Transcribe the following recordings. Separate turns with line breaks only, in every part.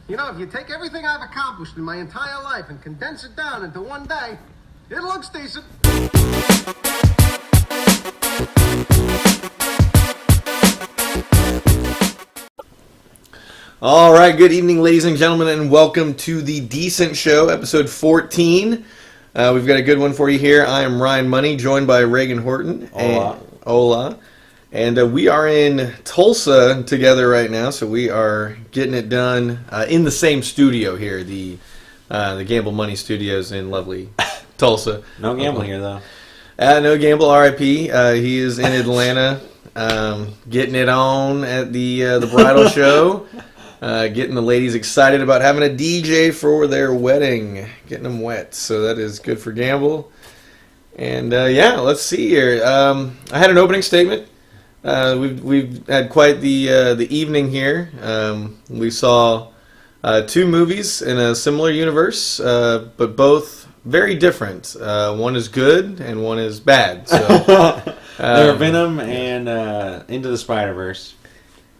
You know, if you take everything I've accomplished in my entire life and condense it down into one day, it looks decent.
All right, good evening, ladies and gentlemen, and welcome to the Decent Show, episode 14. We've got a good one for you here. I am Ryan Money, joined by Reagan Horton. Hola. And we are in Tulsa together right now, so we are getting it done in the same studio here, the Gamble Money Studios in lovely Tulsa.
No gambling here, though.
No Gamble, R.I.P. He is in Atlanta, getting it on at the bridal show, getting the ladies excited about having a DJ for their wedding, getting them wet. So that is good for Gamble. And let's see here. I had an opening statement. We've had quite the evening here. We saw two movies in a similar universe, but both very different. One is good and one is bad. So
they're Venom and Into the Spider-Verse.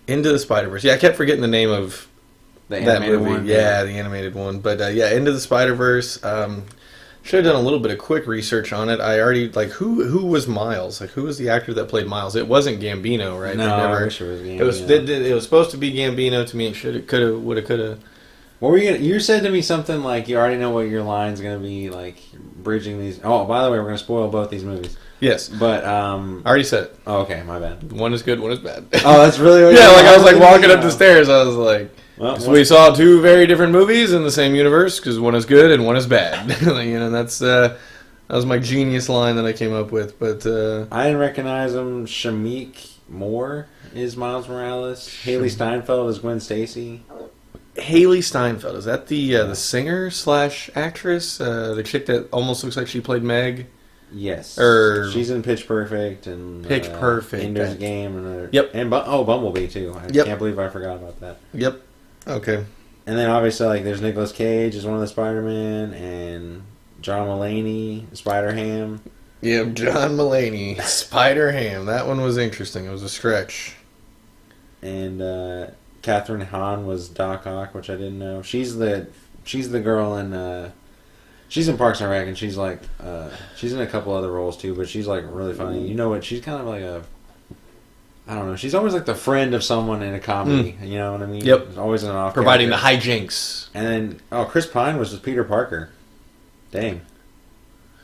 Into the Spider-Verse. Yeah, I kept forgetting the name of
the
that
animated
movie.
one.
Yeah, the animated one. But Into the Spider-Verse. Should have done a little bit of quick research on it. I already who was Miles? Who was the actor that played Miles? It wasn't Gambino, right?
No, I wish it was Gambino.
It was supposed to be Gambino to me. It should have, could have, would have, could have.
What were you said to me something like you already know what your line's gonna be, like bridging these. Oh, by the way, we're gonna spoil both these movies.
Yes,
but
I already said it.
Oh, okay, my bad.
One is good, one is bad.
Oh, that's really what
yeah. Like I was like walking up the stairs. I was like.
Well,
so we saw two very different movies in the same universe because one is good and one is bad. That was my genius line that I came up with. But
I didn't recognize him. Shameik Moore is Miles Morales. Haley Steinfeld is Gwen Stacy.
Haley Steinfeld, is that the singer / actress? The chick that almost looks like she played Meg?
Yes.
She's
in Pitch Perfect and
Pitch Perfect.
Ender's Game and
yep.
And Bumblebee too. I can't believe I forgot about that.
Yep. Okay.
And then obviously there's Nicolas Cage as one of the Spider-Man and John Mulaney, Spider-Ham.
Yep, John Mulaney, Spider-Ham. That one was interesting. It was a stretch.
And Catherine Hahn was Doc Ock, which I didn't know. She's the girl in she's in Parks and Rec, and she's like she's in a couple other roles too, but she's like really funny. You know what? She's kind of like I don't know. She's always like the friend of someone in a comedy. You know what I mean?
Yep.
Always in an off.
Providing
character.
the hijinks.
And then Chris Pine was just Peter Parker. Dang.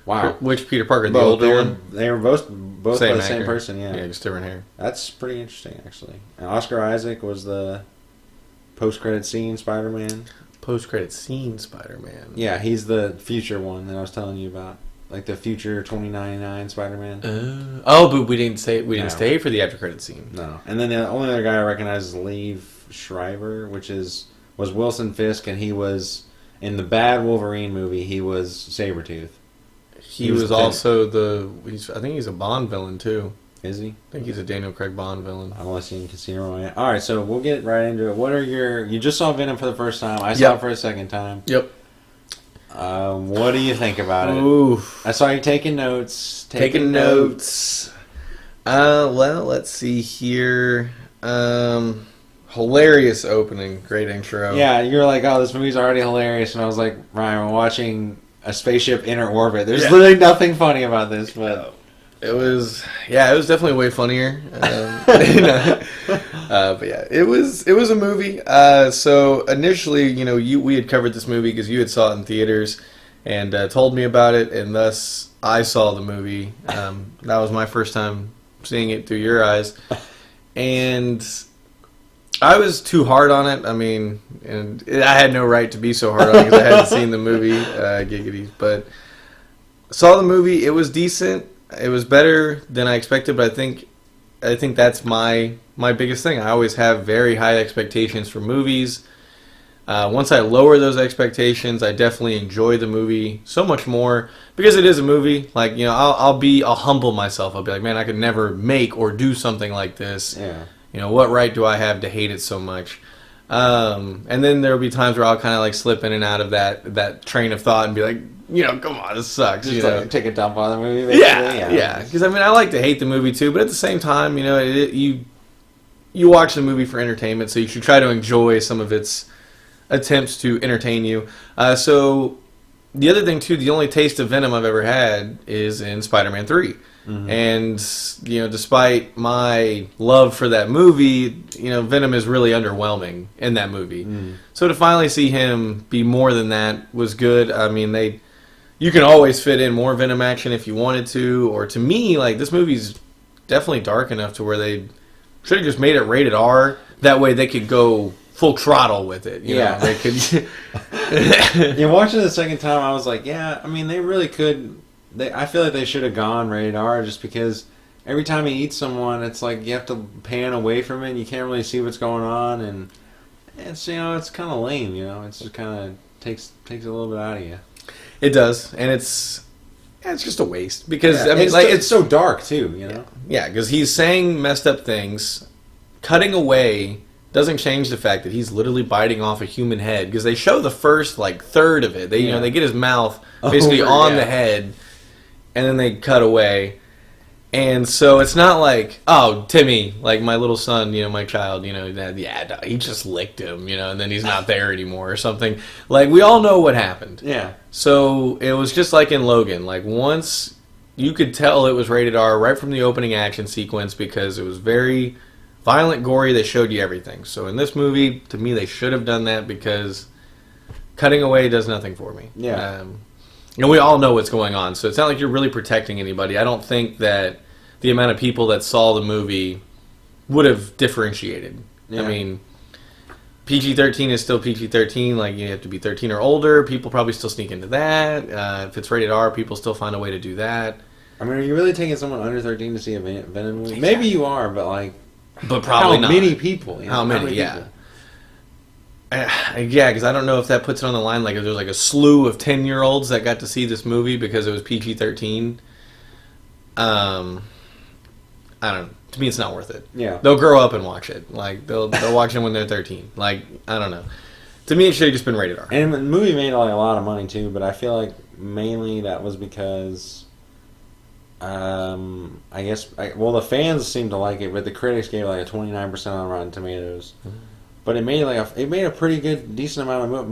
Wow.
Which Peter Parker? The
both,
older one?
They were both by the same person, yeah.
Yeah, just different hair.
That's pretty interesting, actually. And Oscar Isaac was the post-credit scene Spider-Man.
Post-credit scene Spider-Man.
Yeah, he's the future one that I was telling you about. Like the future 2099 Spider-Man.
But we didn't stay for the after-credit scene.
No. And then the only other guy I recognize is Liev Schreiber, which was Wilson Fisk, and he was in the bad Wolverine movie. He was Sabretooth.
He was also I think he's a Bond villain too.
Is he?
I think he's a Daniel Craig Bond villain.
I've only seen Casino Royale. All right, so we'll get right into it. What are you just saw Venom for the first time. I saw it for a second time.
Yep.
What do you think about it?
Ooh.
I saw you taking notes.
Taking notes. Well, let's see here. Hilarious opening. Great intro.
Yeah, you were like, oh, this movie's already hilarious. And I was like, Ryan, we're watching a spaceship enter orbit. There's literally nothing funny about this, but...
It was definitely way funnier. But yeah, it was a movie. So initially, we had covered this movie because you had saw it in theaters and told me about it, and thus I saw the movie. That was my first time seeing it through your eyes, and I was too hard on it. I mean, and I had no right to be so hard on it because I hadn't seen the movie, giggity. But saw the movie. It was decent. It was better than I expected, but I think that's my biggest thing. I always have very high expectations for movies. Once I lower those expectations, I definitely enjoy the movie so much more because it is a movie. Like, I'll humble myself. I'll be like, man, I could never make or do something like this.
Yeah.
What right do I have to hate it so much? And then there'll be times where I'll kind of like slip in and out of that train of thought and be like, come on, this sucks.
Just like take a dump on the movie, basically.
Yeah. Because I like to hate the movie too, but at the same time, you watch the movie for entertainment, so you should try to enjoy some of its attempts to entertain you. So the other thing too, the only taste of Venom I've ever had is in Spider-Man 3. And despite my love for that movie, Venom is really underwhelming in that movie. So to finally see him be more than that was good. I mean, you can always fit in more Venom action if you wanted to, or to me, like, this movie's definitely dark enough to where they should have just made it rated R. That way they could go full throttle with it. You know? They could.
Watching it the second time, I was like, yeah, I mean, they really could. I feel like they should have gone rated R, just because every time he eats someone, it's like you have to pan away from it, and you can't really see what's going on, and it's it's kind of lame. It's just kind of takes a little bit out of you.
It does, and it's just a waste, because
it's so dark too.
Yeah, because he's saying messed up things, cutting away. Doesn't change the fact that he's literally biting off a human head, because they show the first third of it. They they get his mouth basically on the head, and then they cut away. And so it's not like, oh, Timmy, like my little son, my child, he just licked him, and then he's not there anymore or something. Like, we all know what happened.
Yeah.
So it was just like in Logan. Like, once you could tell it was rated R right from the opening action sequence, because it was very violent, gory. They showed you everything. So in this movie, to me, they should have done that, because cutting away does nothing for me.
Yeah.
We all know what's going on, so it's not like you're really protecting anybody. I don't think that the amount of people that saw the movie would have differentiated. Yeah. I mean, PG-13 is still PG-13. Like, you have to be 13 or older. People probably still sneak into that. If it's rated R, people still find a way to do that.
I mean, are you really taking someone under 13 to see a Venom movie? Yeah. Maybe you are, but
but probably
how
not.
Many people?
How many? Yeah. Yeah, because I don't know if that puts it on the line. Like, if there's a slew of 10-year-olds that got to see this movie because it was PG-13. I don't know. To me, it's not worth it.
Yeah.
They'll grow up and watch it. Like, they'll watch it when they're 13. Like, I don't know. To me, it should have just been rated R.
And the movie made a lot of money too, but I feel like mainly that was because, the fans seemed to like it, but the critics gave a 29% on Rotten Tomatoes. Mm-hmm. But it made a pretty good, decent amount of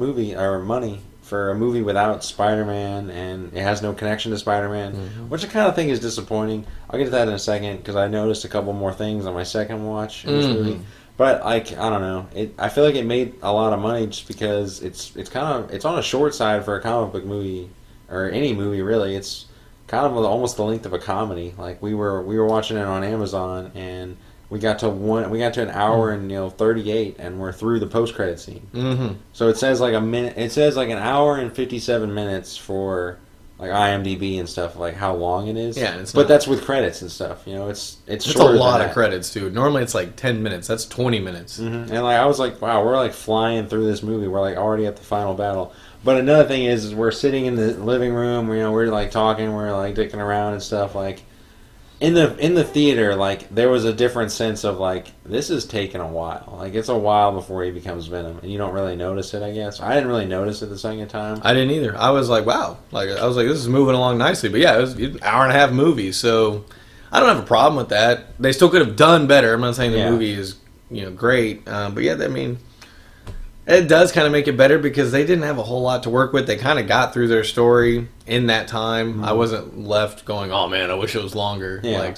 money for a movie without Spider-Man, and it has no connection to Spider-Man, which I kind of think is disappointing. I'll get to that in a second, because I noticed a couple more things on my second watch in this movie. But I don't know. I feel like it made a lot of money just because it's on a short side for a comic book movie, or any movie really. It's kind of almost the length of a comedy. Like, we were watching it on Amazon, and we got to an hour and 38, and we're through the post-credit scene. Mm-hmm. So it says a minute. It says an hour and 57 minutes for IMDb and stuff, how long it is.
Yeah,
but that's with credits and stuff. It's
a lot of credits, dude. Normally it's 10 minutes. That's 20 minutes.
Mm-hmm. And I was like, wow, we're flying through this movie. We're already at the final battle. But another thing is we're sitting in the living room. We're talking. We're dicking around and stuff. In the theater, there was a different sense of this is taking a while. It's a while before he becomes Venom, and you don't really notice it. I guess I didn't really notice it the second time.
I didn't either. I was like, wow. This is moving along nicely. But yeah, it was an hour and a half movie, so I don't have a problem with that. They still could have done better. I'm not saying the movie is great, but yeah, I mean, it does kind of make it better because they didn't have a whole lot to work with. They kind of got through their story in that time. Mm-hmm. I wasn't left going, oh man, I wish it was longer.
Yeah.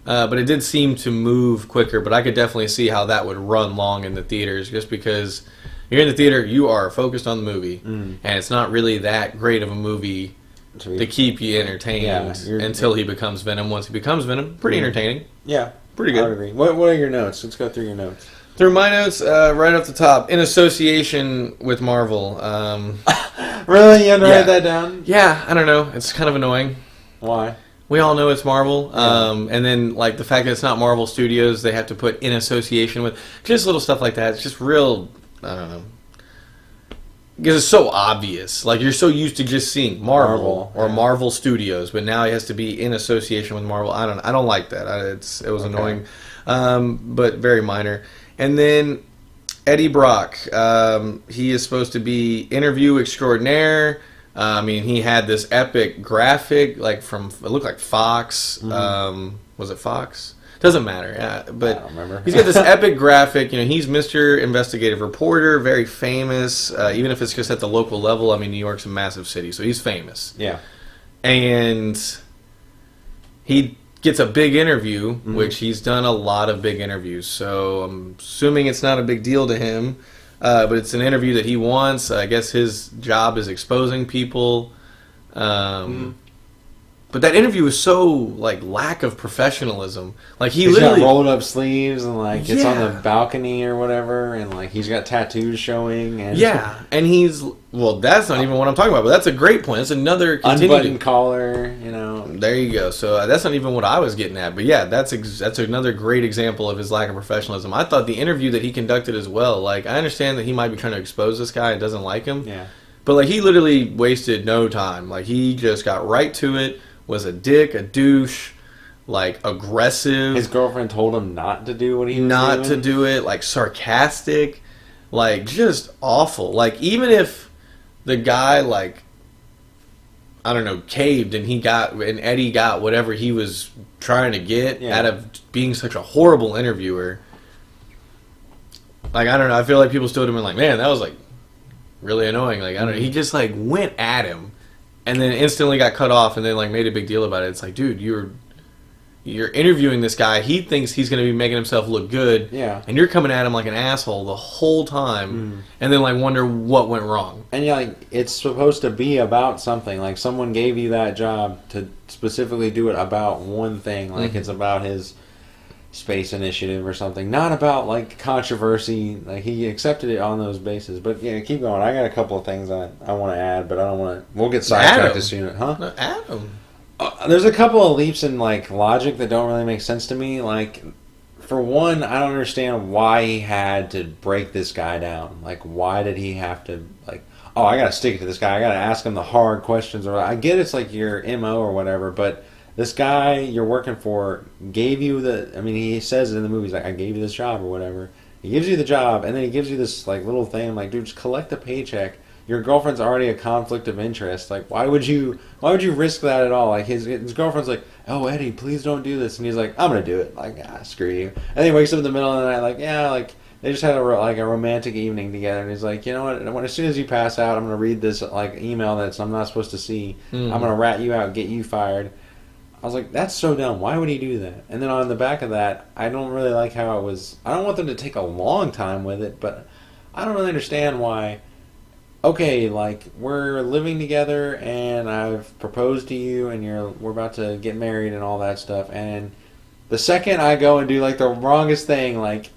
But it did seem to move quicker. But I could definitely see how that would run long in the theaters, just because you're in the theater, you are focused on the movie, and it's not really that great of a movie to keep you entertained until he becomes Venom. Once he becomes Venom, pretty entertaining.
Yeah,
pretty good.
I agree. What are your notes? Let's go through your notes.
Through my notes, right off the top, in association with Marvel.
Really? You had to write that down?
Yeah, I don't know. It's kind of annoying.
Why?
We all know it's Marvel. And then, the fact that it's not Marvel Studios, they have to put in association with. Just little stuff like that. It's just real, I don't know. Because it's so obvious. You're so used to just seeing Marvel or Marvel Studios, but now it has to be in association with Marvel. I don't like that. It was annoying, but very minor. And then Eddie Brock, he is supposed to be interview extraordinaire. He had this epic graphic, it looked like Fox. Was it Fox? Doesn't matter. But
I don't remember.
He's got this epic graphic. He's Mr. Investigative Reporter, very famous. Even if it's just at the local level. I mean, New York's a massive city, so he's famous.
Yeah.
And he gets a big interview, which he's done a lot of big interviews. So I'm assuming it's not a big deal to him. But it's an interview that he wants. I guess his job is exposing people. But that interview was so, like, lack of professionalism. Like, he's
got rolled up sleeves and, like, it's on the
Yeah.
balcony or whatever, and, like, he's got tattoos showing. And
Yeah, and he's... Well, that's not even what I'm talking about, but that's a great point. That's another...
unbuttoned collar, you know.
There you go. So that's not even what I was getting at. But, yeah, that's another great example of his lack of professionalism. I thought the interview that he conducted as well, like, I understand that he might be trying to expose this guy and doesn't like him.
Yeah.
But, like, he literally wasted no time. Like, he just got right to it. Was a dick, a douche, like aggressive.
His girlfriend told him not to do what he was
not
doing.
to do it, like sarcastic, like just awful. Like even if the guy like I don't know caved and Eddie got whatever he was trying to get out of being such a horrible interviewer. Like I don't know, I feel like people still would have been like, man, that was like really annoying. Like I don't know, he just like went at him. And then instantly got cut off, and then like made a big deal about it. It's like, dude, you're interviewing this guy. He thinks he's going to be making himself look good, and you're coming at him like an asshole the whole time, and then like wonder what went wrong.
And yeah, like it's supposed to be about something. Like someone gave you that job to specifically do it about one thing. Like it's about his space initiative or something, not about like controversy. Like he accepted it on those bases. But yeah, keep going. I got a couple of things I want to add, but I don't want to. We'll get sidetracked as soon. Huh?
No, Adam.
There's a couple of leaps in like logic that don't really make sense to me. Like for one, I don't understand why he had to break this guy down. Like why did he have to like? Oh, I gotta stick it to this guy. I gotta ask him the hard questions. Or I get it's like your MO or whatever, but. This guy you're working for gave you he says it in the movie, he's like, I gave you this job or whatever. He gives you the job, and then he gives you this, like, little thing. I'm like, dude, just collect the paycheck. Your girlfriend's already a conflict of interest. Like, why would you risk that at all? Like, his girlfriend's like, oh, Eddie, please don't do this. And he's like, I'm going to do it. Like, screw you. And then he wakes up in the middle of the night like, yeah, like, they just had a romantic evening together. And he's like, you know what, as soon as you pass out, I'm going to read this, like, email that I'm not supposed to see. I'm going to rat you out, get you fired. I was like, that's so dumb. Why would he do that? And then on the back of that, I don't really like how it was. I don't want them to take a long time with it, but I don't really understand why. Okay, like, we're living together, and I've proposed to you, and we're about to get married and all that stuff, and the second I go and do, like, the wrongest thing, like,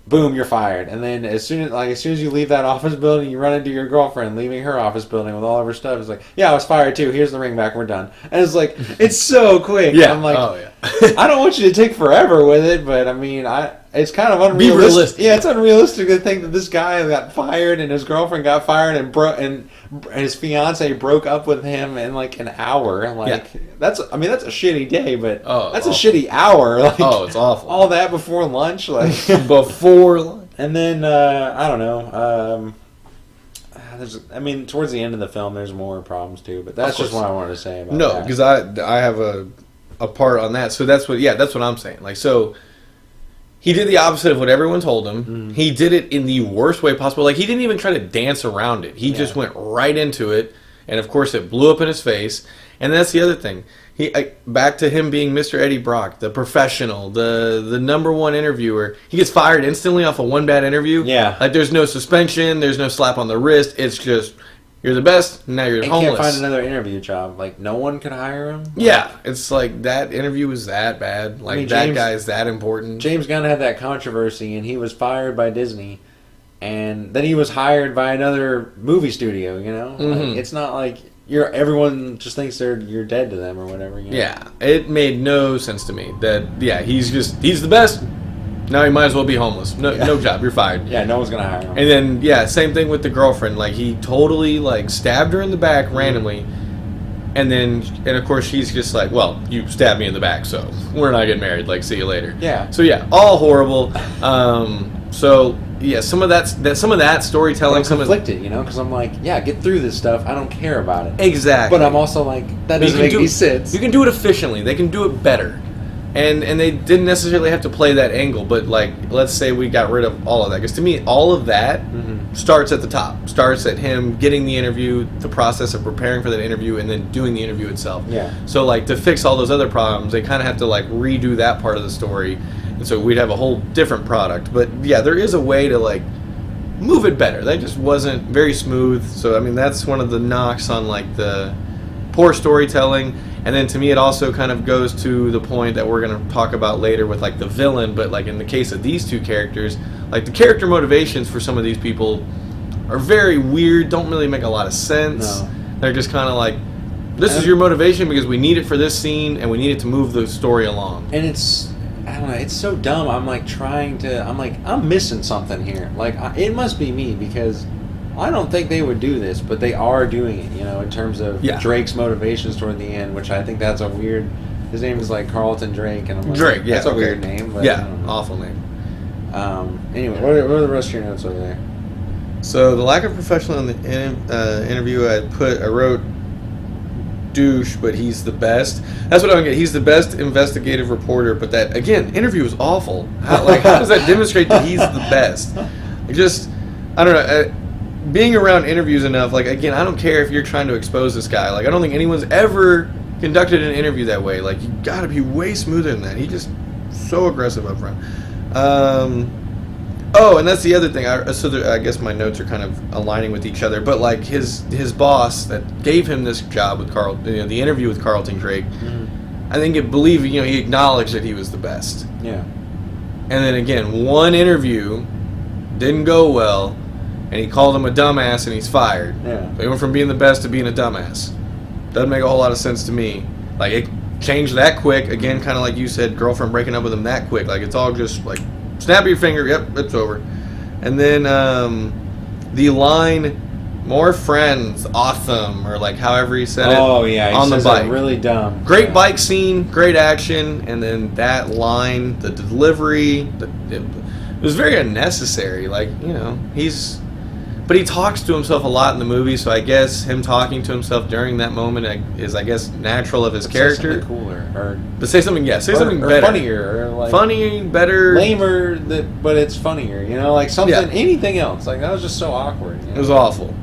boom, you're fired. And then as soon as you leave that office building, you run into your girlfriend leaving her office building with all of her stuff. It's like, yeah, I was fired too. Here's the ring back. We're done. And it's like, it's so quick.
Yeah.
I'm like,
oh, yeah.
I don't want you to take forever with it, but I mean, it's kind of unrealistic.
Be realistic.
Yeah, it's unrealistic to think that this guy got fired and his girlfriend got fired and his fiance broke up with him in like an hour. Like that's a shitty day, but that's a shitty hour. Like,
it's awful.
All that before lunch, like
before lunch.
And then I don't know. Towards the end of the film, there's more problems too. But that's just what I wanted to say about that.
No, because I have a part on that. So that's what I'm saying. Like, so he did the opposite of what everyone told him. Mm-hmm. He did it in the worst way possible. Like, he didn't even try to dance around it. He just went right into it, and of course, it blew up in his face. And that's the other thing. Back to him being Mr. Eddie Brock, the professional, the number one interviewer. He gets fired instantly off of one bad interview.
Yeah.
Like, there's no suspension, there's no slap on the wrist. It's just, you're the best, now you're homeless.
He can't find another interview job. Like, no one could hire him?
Yeah. It's like, that interview was that bad. Like, that guy is that important.
James Gunn had that controversy, and he was fired by Disney. And then he was hired by another movie studio, you know?
Mm-hmm.
Like, it's not like... everyone just thinks you're dead to them or whatever. You know?
Yeah, it made no sense to me that he's the best. Now he might as well be homeless. No job, you're fired.
Yeah, no one's gonna hire him.
And then same thing with the girlfriend. Like, he totally like stabbed her in the back randomly, and of course she's just like, well, you stabbed me in the back, so we're not getting married. Like, see you later.
Yeah.
So all horrible. Some of that storytelling,
I'm conflicted, you know, because I'm like, get through this stuff. I don't care about it.
Exactly.
But I'm also like, that doesn't make any sense.
You can do it efficiently. They can do it better. And they didn't necessarily have to play that angle, but like, let's say we got rid of all of that, because to me, all of that starts at the top. Starts at him getting the interview, the process of preparing for that interview, and then doing the interview itself.
Yeah.
So like, to fix all those other problems, they kind of have to like redo that part of the story, and so we'd have a whole different product. But yeah, there is a way to like move it better. That just wasn't very smooth. So I mean, that's one of the knocks on like the poor storytelling. And then to me, it also kind of goes to the point that we're going to talk about later with like the villain. But like in the case of these two characters, like the character motivations for some of these people are very weird, don't really make a lot of sense.
No.
They're just kind of like, this is your motivation because we need it for this scene and we need it to move the story along.
And I don't know, it's so dumb. I'm I'm missing something here. Like, it must be me, because I don't think they would do this, but they are doing it, in terms of Drake's motivations toward the end, which I think that's a weird... His name is like Carlton Drake, and I'm like,
Drake, yeah.
That's a weird name. But
Awful name.
Anyway, what are the rest of your notes over there?
So, the lack of professional in the interview, I wrote douche, but he's the best. That's what I don't get. He's the best investigative reporter, but that, again, interview was awful. How does that demonstrate that he's the best? I don't know. Being around interviews enough, like, again, I don't care if you're trying to expose this guy. Like, I don't think anyone's ever conducted an interview that way. Like, you gotta be way smoother than that. He's just so aggressive up front. And that's the other thing. I guess my notes are kind of aligning with each other. But, like, his boss that gave him this job with the interview with Carlton Drake, I think he acknowledged that he was the best.
Yeah.
And then, again, one interview didn't go well, and he called him a dumbass, and he's fired.
Yeah.
So he went from being the best to being a dumbass. Doesn't make a whole lot of sense to me. Like, it changed that quick. Again, kind of like you said, girlfriend breaking up with him that quick. Like, it's all just, like, snap your finger, yep, it's over. And then the line, more friends, awesome, or, like, however he said it.
Oh, yeah, he
on the
says
bike.
That really dumb.
Great bike scene, great action, and then that line, the delivery, it was very unnecessary. Like, but he talks to himself a lot in the movie, so I guess him talking to himself during that moment is, I guess, natural of his character.
Say something cooler,
but say something
or
better,
funnier, or like
funny, better,
lamer, but it's funnier. Like something, anything else. Like, that was just so awkward.
It was awful.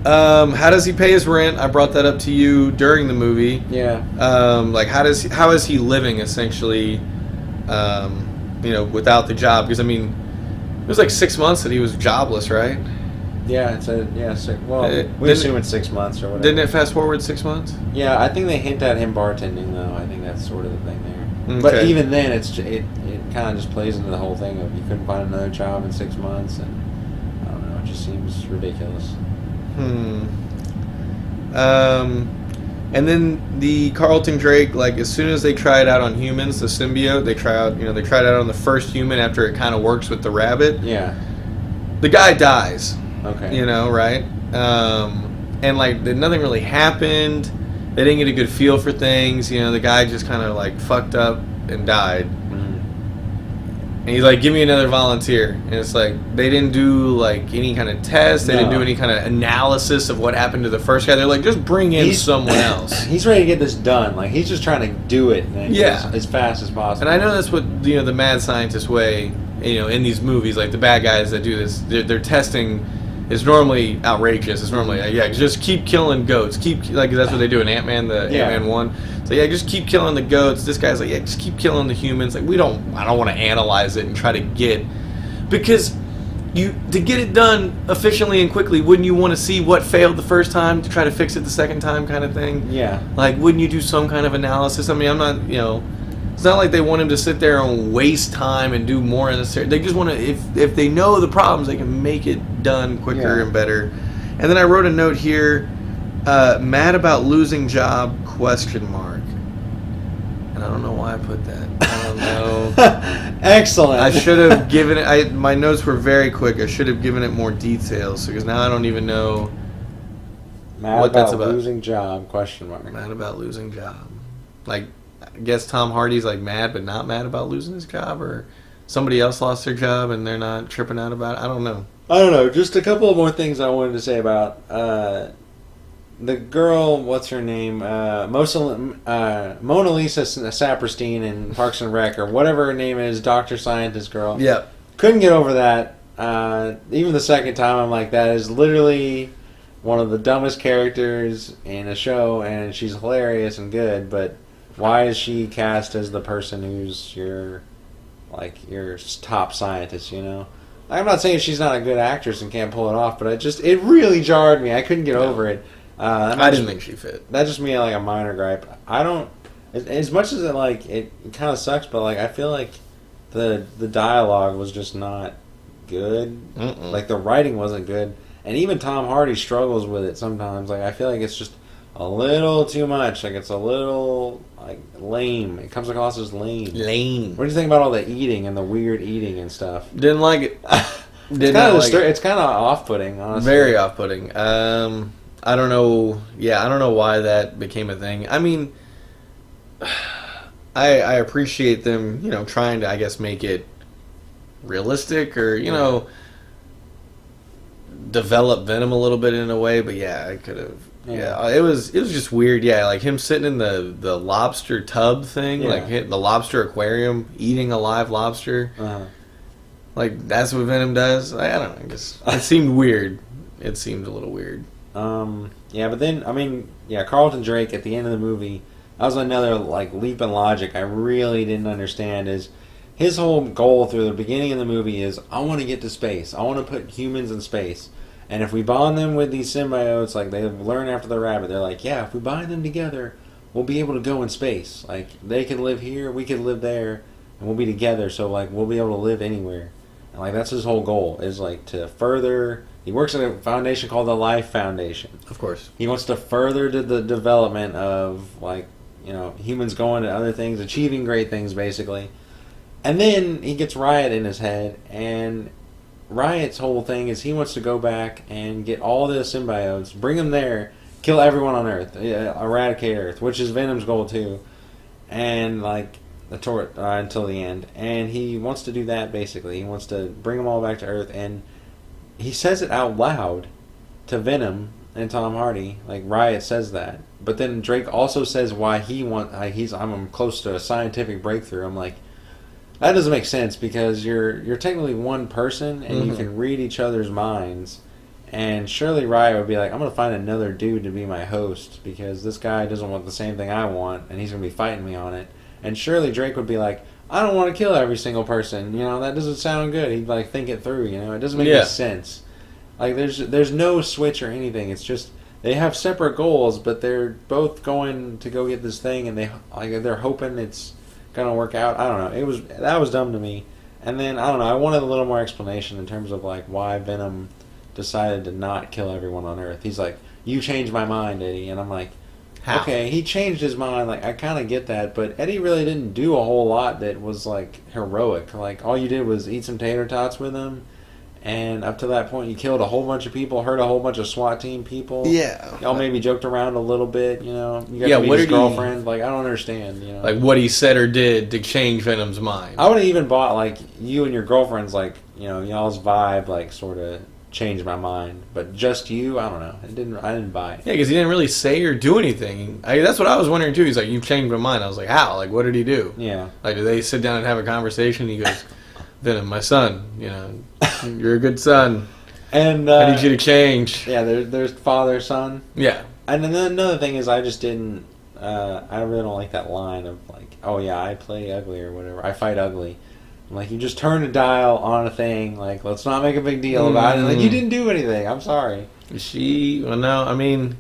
How does he pay his rent? I brought that up to you during the movie.
Yeah.
Like, how is he living essentially? Without the job, because I mean, it was like 6 months that he was jobless, right?
Yeah, we assume it's 6 months or whatever.
Didn't it fast forward 6 months?
Yeah, I think they hint at him bartending, though. I think that's sort of the thing there.
Okay.
But even then, it kind of just plays into the whole thing of you couldn't find another job in 6 months, and I don't know, it just seems ridiculous.
And then the Carlton Drake, like, as soon as they try it out on humans, the symbiote, they tried it out on the first human after it kind of works with the rabbit.
Yeah.
The guy dies.
Okay.
Right? And, like, nothing really happened. They didn't get a good feel for things. The guy just kind of, like, fucked up and died. And he's like, give me another volunteer. And it's like, they didn't do, like, any kind of test. They didn't do any kind of analysis of what happened to the first guy. They're like, just bring in someone else.
He's ready to get this done. Like, he's just trying to do it as fast as possible.
And I know that's what, the mad scientist way, in these movies, like, the bad guys that do this, their testing is normally outrageous. It's normally, just keep killing goats. Like, that's what they do in Ant-Man, Ant-Man 1. So, just keep killing the goats. This guy's like, just keep killing the humans. Like, I don't want to analyze it and try to get... Because to get it done efficiently and quickly, wouldn't you want to see what failed the first time to try to fix it the second time kind of thing?
Yeah.
Like, wouldn't you do some kind of analysis? I mean, I'm not, It's not like they want him to sit there and waste time and do more unnecessary. They just want to, if they know the problems, they can make it done quicker and better. And then I wrote a note here, mad about losing job, ? And I don't know why I put that. I don't know.
Excellent.
I should have given it, my notes were very quick. I should have given it more details, because now I don't even know what that's about.
Losing job, ?
Mad about losing job. Like, I guess Tom Hardy's like mad but not mad about losing his job, or somebody else lost their job and they're not tripping out about it. I don't know.
Just a couple of more things I wanted to say about the girl, what's her name? Mona Lisa Saperstein in Parks and Rec, or whatever her name is, Dr. Scientist girl.
Yep.
Couldn't get over that. Even the second time, I'm like, that is literally one of the dumbest characters in a show, and she's hilarious and good, but why is she cast as the person who's your top scientist, you know? I'm not saying she's not a good actress and can't pull it off, but it really jarred me. I couldn't get over it.
I didn't think she fit.
That's just me, like, a minor gripe. I don't, as much as it kind of sucks, but like I feel like the dialogue was just not good.
Mm-mm.
Like the writing wasn't good, and even Tom Hardy struggles with it sometimes. Like I feel like it's just a little too much. Like it's a little like lame. It comes across as lame.
Lame.
What do you think about all the eating and the weird eating and stuff?
Didn't like it.
It's kind of off-putting, honestly.
Very off-putting. I don't know. Yeah, I don't know why that became a thing. I mean, I appreciate them, trying to, I guess, make it realistic or, know, develop Venom a little bit in a way. But yeah, I could have. Yeah, it was just weird. Yeah, like him sitting in the lobster tub thing, like the lobster aquarium, eating a live lobster.
Uh-huh.
Like that's what Venom does. I don't know. I guess it seemed weird. It seemed a little weird.
Yeah, but then Carlton Drake at the end of the movie, that was another like leap in logic I really didn't understand. Is his whole goal through the beginning of the movie is I want to get to space. I want to put humans in space. And if we bond them with these symbiotes, like they learn after the rabbit, they're like, yeah, if we bind them together, we'll be able to go in space. Like they can live here, we can live there, and we'll be together. So like we'll be able to live anywhere. And like that's his whole goal is like to further. He works at a foundation called the Life Foundation.
Of course.
He wants to further the development of humans going to other things, achieving great things, basically. And then he gets Riot in his head, and Riot's whole thing is he wants to go back and get all the symbiotes, bring them there, kill everyone on Earth, eradicate Earth, which is Venom's goal too, and until the end. And he wants to do that basically. He wants to bring them all back to Earth, and he says it out loud to Venom and Tom Hardy. Like Riot says that, but then Drake also says why I'm close to a scientific breakthrough. I'm like, that doesn't make sense because you're technically one person and you can read each other's minds. And surely Riot would be like, I'm going to find another dude to be my host because this guy doesn't want the same thing I want and he's going to be fighting me on it. And surely Drake would be like, I don't want to kill every single person. That doesn't sound good. He'd like think it through. It doesn't make any sense. Like there's no switch or anything. It's just they have separate goals, but they're both going to go get this thing, and they're hoping it's gonna work out. I don't know. That was dumb to me. And then I don't know. I wanted a little more explanation in terms of like why Venom decided to not kill everyone on Earth. He's like, you changed my mind, Eddie, and I'm like.
How?
Okay, he changed his mind. Like I kind of get that, but Eddie really didn't do a whole lot that was like heroic. Like all you did was eat some tater tots with him, and up to that point, you killed a whole bunch of people, hurt a whole bunch of SWAT team people.
Yeah,
y'all maybe joked around a little bit. You got to meet his girlfriend. Like I don't understand.
Like what he said or did to change Venom's mind.
I would have even bought like you and your girlfriend's like y'all's vibe like sort of. Changed my mind, but just you, I don't know. I didn't buy it.
Yeah, because he didn't really say or do anything. That's what I was wondering too. He's like, "You've changed my mind." I was like, "How? Like, what did he do?"
Yeah.
Like, do they sit down and have a conversation? He goes, "Venom, my son, you're a good son,
and
I need you to change."
Yeah, there's father son.
Yeah.
And then another thing is, I just didn't. I really don't like that line of like, "Oh yeah, I play ugly" or whatever. I fight ugly. Like, you just turn a dial on a thing. Like, let's not make a big deal about it. Like, you didn't do anything. I'm sorry.
Well, no, I mean...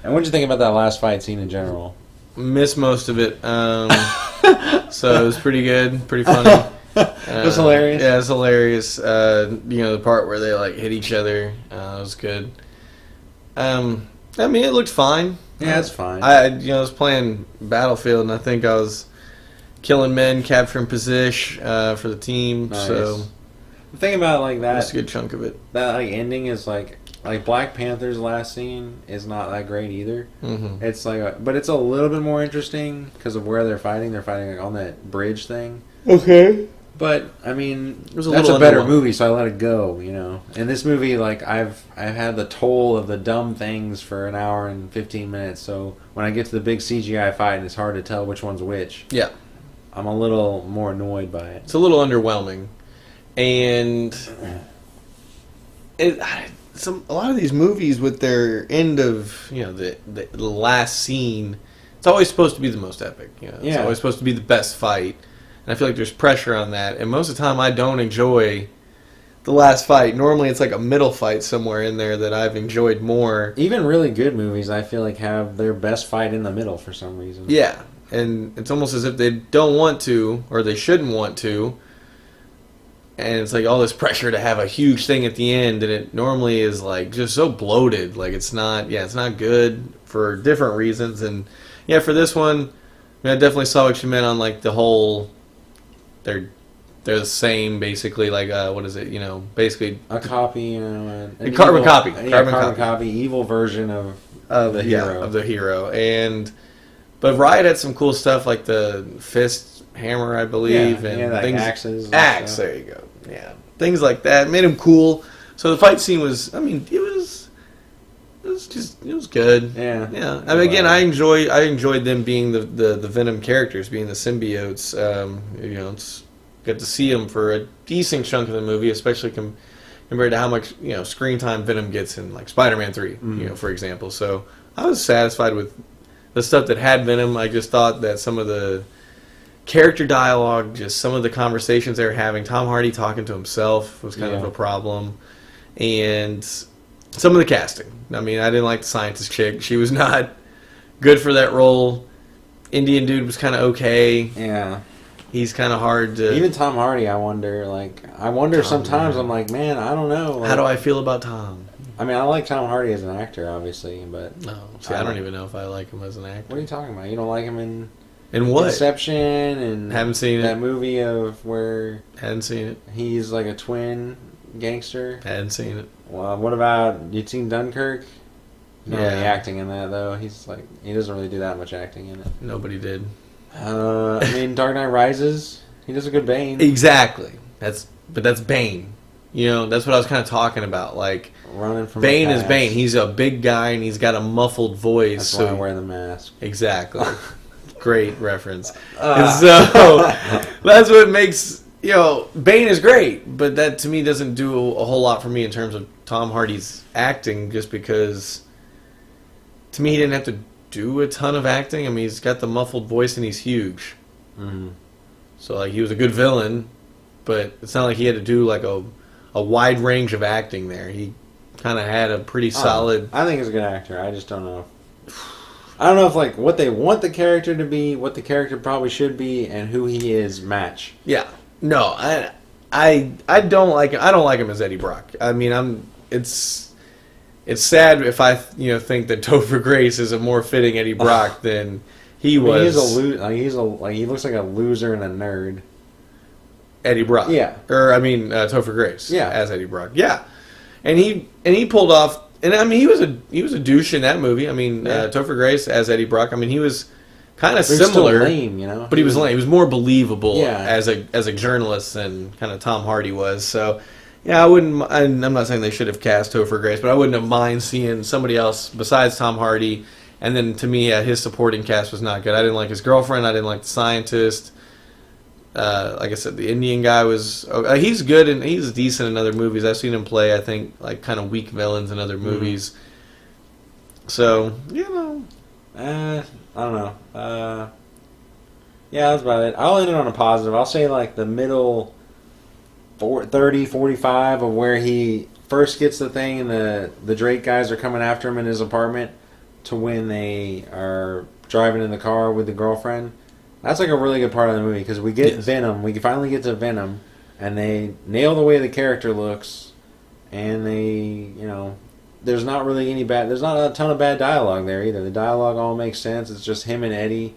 And what'd you think about that last fight scene in general?
Missed most of it. So it was pretty good. Pretty funny.
It was hilarious?
Yeah, it was hilarious. The part where they, like, hit each other. Was good. I mean, it looked fine.
Yeah, it's fine.
I was playing Battlefield, and I think I was... killing men, capturing position for the team.
Nice.
So
the thing about like that,
that's a good chunk of it.
That like ending is like Black Panther's last scene is not that great either.
Mm-hmm.
It's like, but it's a little bit more interesting because of where they're fighting. They're fighting like, on that bridge thing.
Okay.
But I mean,
It was a
that's
little
a better
underwhelming.
movie, so I let it go. You know, and this movie, like I've had the toll of the dumb things for an hour and 15 minutes. So when I get to the big CGI fight, and it's hard to tell which one's which.
Yeah.
I'm a little more annoyed by it.
It's a little underwhelming, and a lot of these movies with their end of the last scene, it's always supposed to be the most epic. It's always supposed to be the best fight, and I feel like there's pressure on that. And most of the time, I don't enjoy the last fight. Normally, it's like a middle fight somewhere in there that I've enjoyed more.
Even really good movies, I feel like, have their best fight in the middle for some reason.
Yeah. And it's almost as if they don't want to, or they shouldn't want to. And it's like all this pressure to have a huge thing at the end, and it normally is like just so bloated. Like it's not good for different reasons. And yeah, for this one, I mean, I definitely saw what you meant on like the whole. They're the same basically. Like what is it? Basically
a copy. A
carbon copy.
Carbon copy. Evil version of the hero.
Yeah, of the hero. But Riot had some cool stuff like the fist hammer, I believe, and
like
things.
axes.
Axe, there you go. Yeah, things like that made him cool. So the fight scene was, I mean, it was good.
Yeah.
I mean, again, I enjoyed them being the Venom characters, being the symbiotes. It's got to see them for a decent chunk of the movie, especially compared to how much screen time Venom gets in like Spider-Man 3, for example. So I was satisfied with the stuff that had Venom. I just thought that some of the character dialogue, just some of the conversations they were having, Tom Hardy talking to himself was kind of a problem. And some of the casting. I mean, I didn't like the scientist chick. She was not good for that role. Indian dude was kind of okay.
Yeah.
He's kind of hard to...
Even Tom Hardy, I wonder sometimes, I'm like, man, I don't know. Like,
how do I feel about Tom?
I mean, I like Tom Hardy as an actor, obviously, but...
No. See, I don't even know if I like him as an actor.
What are you talking about? You don't like him in
what?
Inception and...
Haven't seen
that
it.
movie of where...
Hadn't seen it.
He's like a twin gangster.
Hadn't seen it.
Well, what about... You'd seen Dunkirk? Not
Yeah.
really acting in that, though. He's like... He doesn't really do that much acting in it.
Nobody did.
I mean, Dark Knight Rises. He does a good Bane.
Exactly. That's Bane. That's what I was kind of talking about. Like,
Running from
Bane
the
is
past.
Bane. He's a big guy and he's got a muffled voice.
That's why I wear the mask.
Exactly. Great reference. And so that's what makes Bane is great, but that to me doesn't do a whole lot for me in terms of Tom Hardy's acting. Just because to me he didn't have to do a ton of acting. I mean, he's got the muffled voice and he's huge.
Mm-hmm.
So like he was a good villain, but it's not like he had to do like a wide range of acting there. He kind of had a pretty solid...
I think he's a good actor. I just don't know. I don't know if like what they want the character to be, what the character probably should be, and who he is match.
Yeah. No, I don't like him. I don't like him as Eddie Brock. I mean, it's sad if I think that Topher Grace is a more fitting Eddie Brock than he was.
He looks like a loser and a nerd.
Eddie Brock.
Yeah.
Or Topher Grace.
Yeah.
As Eddie Brock. Yeah. And he pulled off. And I mean, he was a douche in that movie. I mean, Topher Grace as Eddie Brock. I mean, he was kind of similar,
still lame,
but he was lame. He was more believable
Yeah.
as a journalist than kind of Tom Hardy was. So, yeah, I wouldn't. I'm not saying they should have cast Topher Grace, but I wouldn't have mind seeing somebody else besides Tom Hardy. And then to me, his supporting cast was not good. I didn't like his girlfriend. I didn't like the scientist. Like I said, the Indian guy was... he's good and he's decent in other movies. I've seen him play, I think, like kind of weak villains in other movies. So,
I don't know. Yeah, that's about it. I'll end it on a positive. I'll say like the middle 30, 45 of where he first gets the thing and the Drake guys are coming after him in his apartment to when they are driving in the car with the girlfriend. That's like a really good part of the movie because we get Venom. We finally get to Venom, and they nail the way the character looks, and they, there's not really there's not a ton of bad dialogue there either. The dialogue all makes sense. It's just him and Eddie,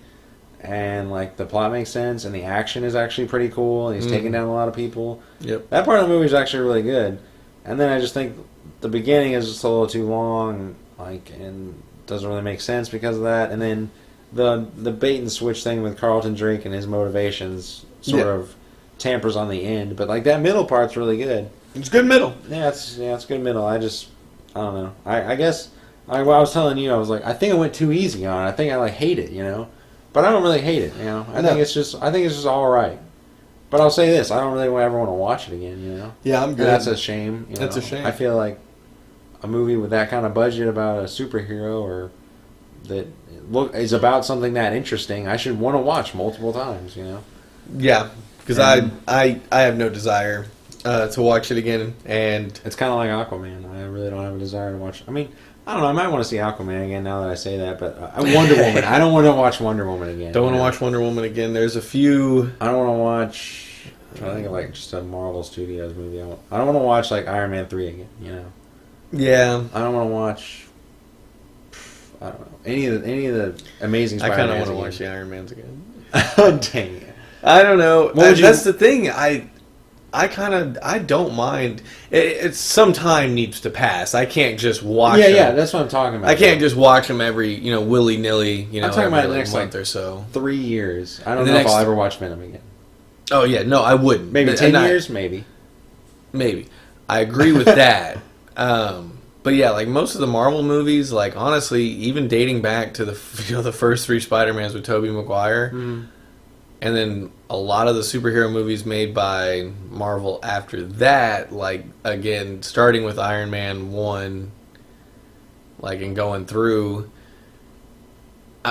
and like the plot makes sense, and the action is actually pretty cool, and he's taking down a lot of people.
Yep.
That part of the movie is actually really good. And then I just think the beginning is just a little too long, and doesn't really make sense because of that. And then the bait and switch thing with Carlton Drake and his motivations sort of tampers on the end, but like that middle part's really good.
It's good middle.
Yeah, it's good middle. I don't know. I guess what I was telling you, I was like, I think I went too easy on it. I think I like hate it, you know, but I don't really hate it, you know. I think it's just all right. But I'll say this: I don't really ever want to watch it again, you know.
Yeah, I'm good.
And that's a shame. You know?
That's a shame.
I feel like a movie with that kind of budget about a superhero or that is about something that interesting, I should want to watch multiple times, you know.
Yeah, because I have no desire to watch it again, and
it's kind of like Aquaman. I really don't have a desire to watch. I mean, I don't know. I might want to see Aquaman again now that I say that, but Wonder Woman. I don't want to watch Wonder Woman again.
Don't want to watch Wonder Woman again. There's a few.
I don't want to watch. I'm trying to think of like just a Marvel Studios movie. I don't want to watch like Iron Man 3 again. You know.
Yeah.
I don't want to watch. I don't know any of the Amazing
I
Spider-Man.
kind of want to watch the Iron Mans again.
Oh, dang it!
I don't know. That's the thing. I don't mind. It's some time needs to pass. I can't just watch.
Yeah, that's what I'm talking about.
I can't just watch them every willy nilly. I'm
talking about the
every
next
month or so.
3 years. I don't know if I'll ever watch Venom again.
Oh yeah, no, I wouldn't.
Maybe 10 years, maybe.
Maybe. I agree with that. But yeah, like most of the Marvel movies, like honestly, even dating back to the first 3 Spider-Mans with Tobey Maguire, and then a lot of the superhero movies made by Marvel after that, like again, starting with Iron Man 1, like and going through.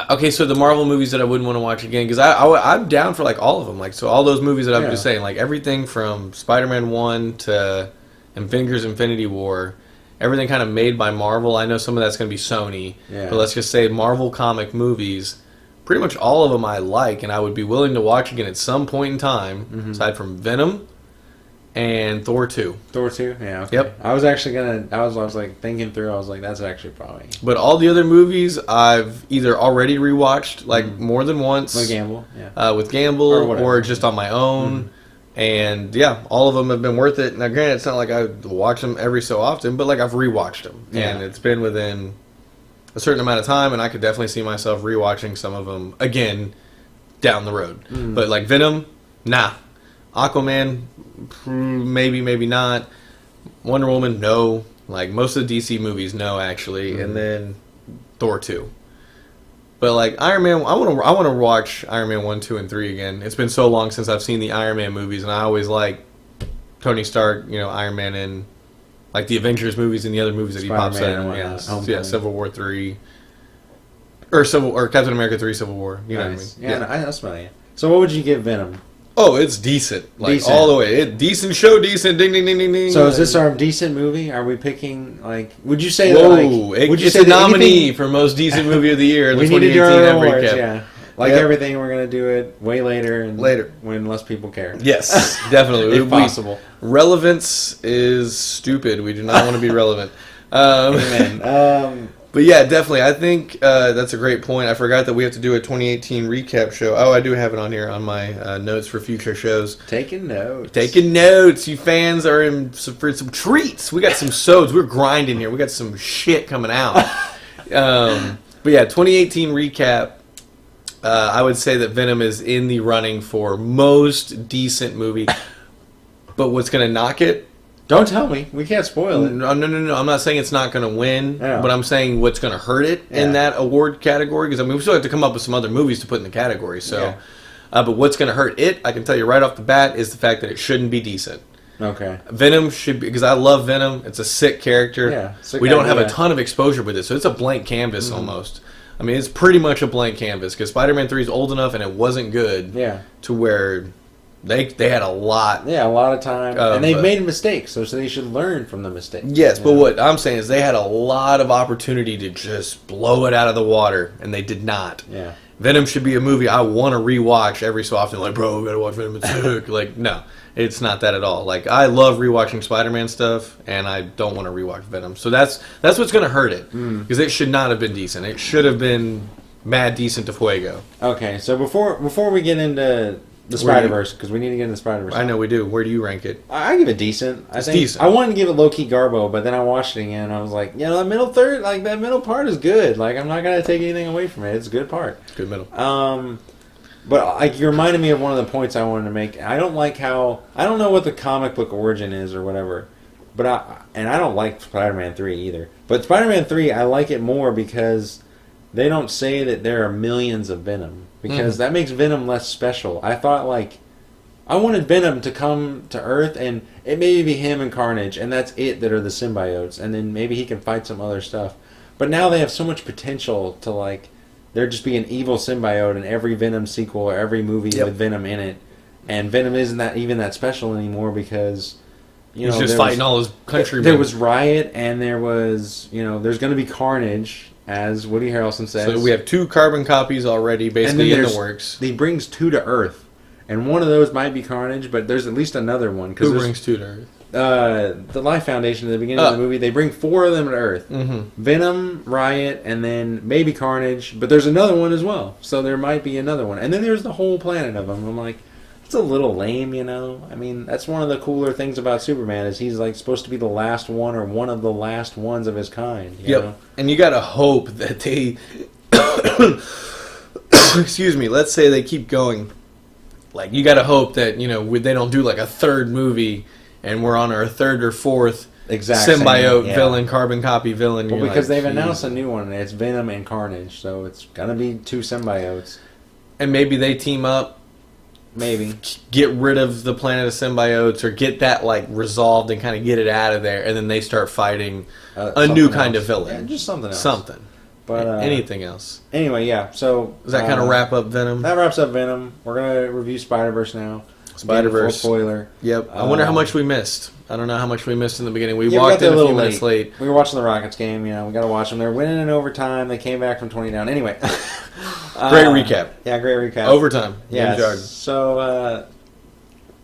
Okay, so the Marvel movies that I wouldn't want to watch again, because I'm down for like all of them. Like so, all those movies that I'm just saying, like everything from Spider-Man 1 to Avengers: Infinity War. Everything kind of made by Marvel. I know some of that's going to be Sony, but let's just say Marvel comic movies. Pretty much all of them I like, and I would be willing to watch again at some point in time. Aside from Venom and Thor 2.
Thor 2, yeah. Okay.
Yep.
I was actually gonna. I was like thinking through. I was like, that's actually probably.
But all the other movies I've either already rewatched like more than once.
With Gamble, yeah.
With Gamble or just on my own. And yeah, all of them have been worth it. Now, granted, it's not like I watch them every so often, but like I've rewatched them, and it's been within a certain amount of time, and I could definitely see myself rewatching some of them again down the road. But like Venom, nah. Aquaman, maybe, maybe not. Wonder Woman, no. Like most of the DC movies, no, actually. And then Thor 2. But like Iron Man, I want to watch Iron Man 1, 2, and 3 again. It's been so long since I've seen the Iron Man movies, and I always like Tony Stark, Iron Man, and like the Avengers movies and the other movies that he pops in. Yeah, Civil War 3, or Captain America 3, Civil War. You know what I mean?
Yeah, that's about it. So what would you give Venom?
Oh, it's decent. Like, all the way. Decent show, decent. Ding, ding, ding, ding, ding.
So is this our decent movie? Are we picking, like... Would you say
Whoa,
that, like...
It's a nominee for most decent movie of the year in the 2018
awards, yeah. Like everything, we're going to do it way later. And when less people care.
Yes, definitely.
If possible.
Relevance is stupid. We do not want to be relevant.
Amen.
But yeah, definitely. I think that's a great point. I forgot that we have to do a 2018 recap show. Oh, I do have it on here on my notes for future shows.
Taking notes.
Taking notes. You fans are in for some treats. We got some sods. We're grinding here. We got some shit coming out. But yeah, 2018 recap. I would say that Venom is in the running for most decent movie. But what's going to knock it?
Don't tell me. We can't spoil it.
No. I'm not saying it's not going to win, but I'm saying what's going to hurt it in that award category. Because, I mean, we still have to come up with some other movies to put in the category. So, but what's going to hurt it, I can tell you right off the bat, is the fact that it shouldn't be decent.
Okay.
Venom should be, because I love Venom. It's a sick character.
Yeah.
We don't have a ton of exposure with it, so it's a blank canvas almost. I mean, it's pretty much a blank canvas because Spider-Man 3 is old enough and it wasn't good to where... They had a lot.
Yeah, a lot of time. And they've made mistakes, so they should learn from the mistakes.
Yes, but what I'm saying is they had a lot of opportunity to just blow it out of the water, and they did not.
Yeah.
Venom should be a movie I want to rewatch every so often. Like, bro, we got to watch Venom. It's sick. Like, no, it's not that at all. Like, I love rewatching Spider-Man stuff, and I don't want to rewatch Venom. So that's what's going to hurt it, because it should not have been decent. It should have been mad decent to fuego.
Okay, so before we get into... The Spider-Verse, because we need to get into the Spider-Verse.
I know we do. Where do you rank it?
I give it decent.
It's decent.
I wanted to give it low-key Garbo, but then I watched it again, and I was like, that middle third, that middle part is good. Like, I'm not going to take anything away from it. It's a good part.
It's good middle.
But like you reminded me of one of the points I wanted to make. I don't like how I don't know what the comic book origin is or whatever, but I don't like Spider-Man 3 either. But Spider-Man 3 I like it more because they don't say that there are millions of Venom because that makes Venom less special. I thought like I wanted Venom to come to Earth and it may be him and Carnage and that's it that are the symbiotes and then maybe he can fight some other stuff. But now they have so much potential to like there just be an evil symbiote in every Venom sequel or every movie with Venom in it. And Venom isn't that even that special anymore because
he's just fighting all his countrymen.
There was Riot and there was there's going to be Carnage as Woody Harrelson says.
So we have 2 carbon copies already basically in the works.
He brings 2 to Earth. And one of those might be Carnage, but there's at least another one.
Who brings 2 to Earth?
The Life Foundation at the beginning of the movie, they bring 4 of them to Earth.
Mm-hmm.
Venom, Riot, and then maybe Carnage. But there's another one as well. So there might be another one. And then there's the whole planet of them. I'm like, it's a little lame, I mean, that's one of the cooler things about Superman is he's like supposed to be the last one or one of the last ones of his kind. You know?
And you gotta hope that they... excuse me, let's say they keep going. Like, you gotta hope that, they don't do like a 3rd movie and we're on our 3rd or 4th symbiote villain, carbon copy villain.
Well, because they've announced a new one and it's Venom and Carnage, so it's gonna be 2 symbiotes.
And maybe they team up.
Maybe.
Get rid of the planet of symbiotes or get that like resolved and kind of get it out of there and then they start fighting a new kind of villain.
Yeah, just something else.
Something. But anything else.
Anyway, yeah. So
does that kind of wrap up Venom?
That wraps up Venom. We're gonna review Spider-Verse now.
Spider-Verse.
Full spoiler.
Yep. I wonder how much we missed. I don't know how much we missed in the beginning. We walked in a few minutes late.
We were watching the Rockets game. We got to watch them. They're winning in overtime. They came back from 20 down. Anyway.
Great recap.
Yeah, great recap.
Overtime.
Yeah. So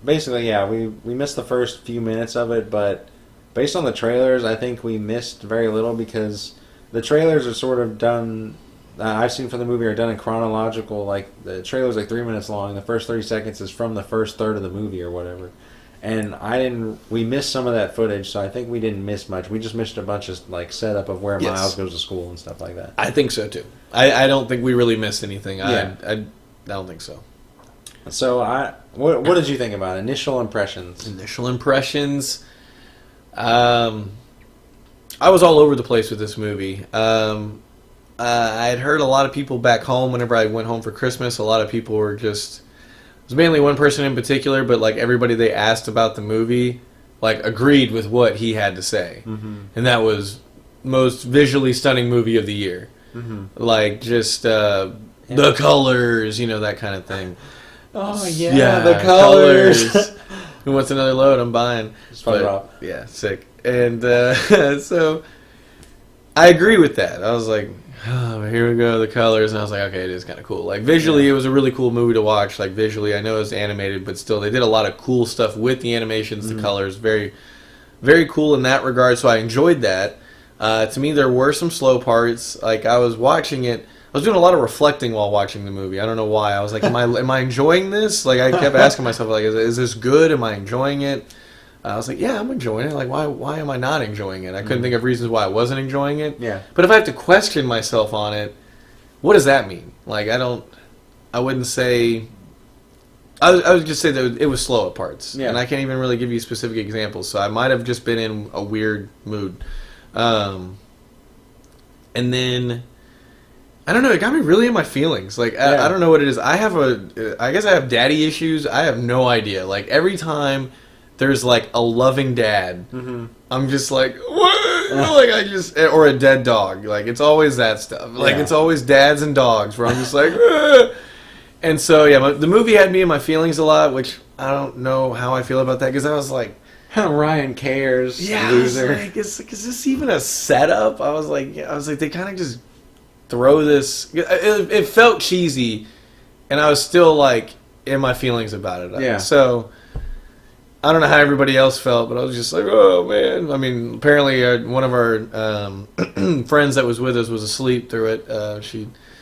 basically, yeah, we missed the first few minutes of it, but based on the trailers, I think we missed very little because the trailers are sort of done. I've seen for the movie are done in chronological. Like the trailer's like 3 minutes long. The first 30 seconds is from the first third of the movie or whatever. And we missed some of that footage, so I think we didn't miss much. We just missed a bunch of like setup of where Miles goes to school and stuff like that.
I think so too. I don't think we really missed anything.
Yeah.
I don't think so.
So what did you think about it? Initial impressions?
Initial impressions. I was all over the place with this movie. I had heard a lot of people back home whenever I went home for Christmas. A lot of people were just... It was mainly one person in particular, but like everybody they asked about the movie, like agreed with what he had to say, and that was most visually stunning movie of the year. Like just the colors, that kind of thing.
Oh yeah, the colors.
Who wants another load? I'm buying. Yeah, sick. And so I agree with that. I was like, oh, here we go, the colors, and I was like, okay, it is kind of cool. Like visually, it was a really cool movie to watch. Like visually, I know it was animated, but still, they did a lot of cool stuff with the animations, the colors, very, very cool in that regard. So I enjoyed that. To me, there were some slow parts. Like I was watching it, I was doing a lot of reflecting while watching the movie. I don't know why. I was like, am I enjoying this? Like I kept asking myself, like, is this good? Am I enjoying it? I was like, yeah, I'm enjoying it. Like, why am I not enjoying it? I couldn't think of reasons why I wasn't enjoying it.
Yeah.
But if I have to question myself on it, what does that mean? Like, I wouldn't say... I would just say that it was slow at parts.
Yeah.
And I can't even really give you specific examples. So I might have just been in a weird mood. And then... I don't know, it got me really in my feelings. Like, I don't know what it is. I guess I have daddy issues. I have no idea. Like, every time... there's like a loving dad. I'm just like, what? Like or a dead dog. Like it's always that stuff. Like it's always dads and dogs where I'm just like, ugh. And so yeah, the movie had me in my feelings a lot, which I don't know how I feel about that because I was like,
Ryan cares,
yeah,
loser.
I was like, is this even a setup? I was like, they kind of just throw this. It felt cheesy, and I was still like in my feelings about it.
Yeah.
So. I don't know how everybody else felt, but I was just like, oh, man. I mean, apparently one of our friends that was with us was asleep through it.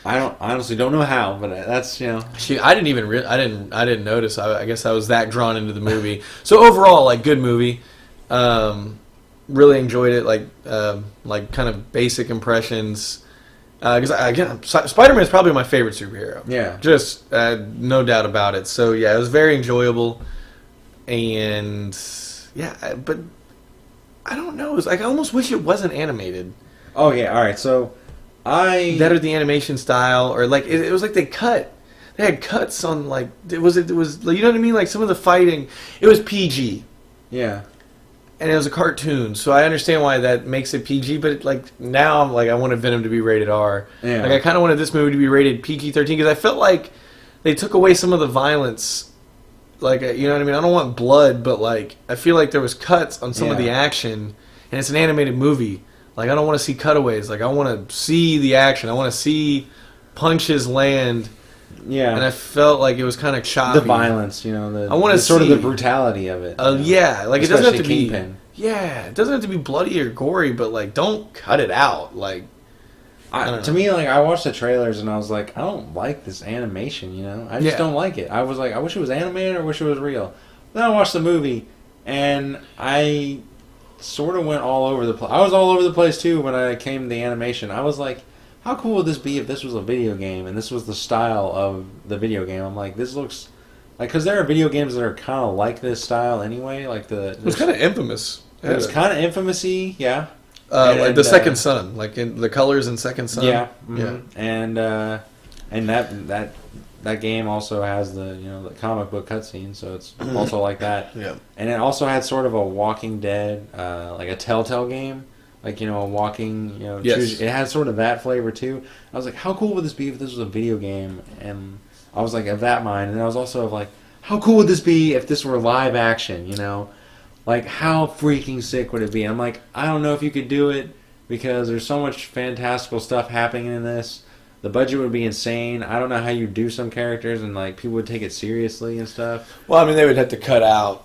I honestly don't know how, but that's,
I didn't notice. I guess I was that drawn into the movie. So overall, like, good movie. Really enjoyed it. Like kind of basic impressions. Because again, Spider-Man is probably my favorite superhero.
Yeah.
Just no doubt about it. So yeah, it was very enjoyable, and yeah, but I don't know. It was like I almost wish it wasn't animated.
Oh yeah. All right. So
that or the animation style, or like it was like they had cuts on like it was you know what I mean, like some of the fighting. It was PG.
Yeah.
And it was a cartoon, so I understand why that makes it PG. But like now, I'm like I wanted Venom to be rated R.
Yeah.
Like I kind of wanted this movie to be rated PG-13 because I felt like they took away some of the violence. Like you know what I mean. I don't want blood, but like I feel like there was cuts on some of the action, and it's an animated movie. Like I don't want to see cutaways. Like I want to see the action. I want to see punches land.
Yeah,
and I felt like it was kind of choppy.
The violence, you know,
I want to
sort of the brutality of it.
Yeah, like it doesn't have to be.
Kingpin.
Yeah, it doesn't have to be bloody or gory, but like don't cut it out. Like
to me, like I watched the trailers and I was like, I don't like this animation. You know, I just don't like it. I was like, I wish it was animated or I wish it was real. Then I watched the movie and I sort of went all over the place. I was all over the place too when I came to the animation. I was like, how cool would this be if this was a video game and this was the style of the video game? I'm like, this looks like, because there are video games that are kind of like this style anyway. Like it
was kind of infamous.
It was kind of infamous-y, yeah.
Like the Second Son, like in the colors in Second Son.
Yeah, yeah. And that game also has the comic book cutscene, so it's also like that.
Yeah.
And it also had sort of a Walking Dead, like a Telltale game. Like, a walking,
yes.
It had sort of that flavor too. I was like, how cool would this be if this was a video game? And I was like, of that mind. And I was also of like, how cool would this be if this were live action, Like, how freaking sick would it be? And I'm like, I don't know if you could do it because there's so much fantastical stuff happening in this. The budget would be insane. I don't know how you do some characters and, like, people would take it seriously and stuff.
Well, I mean, they would have to cut out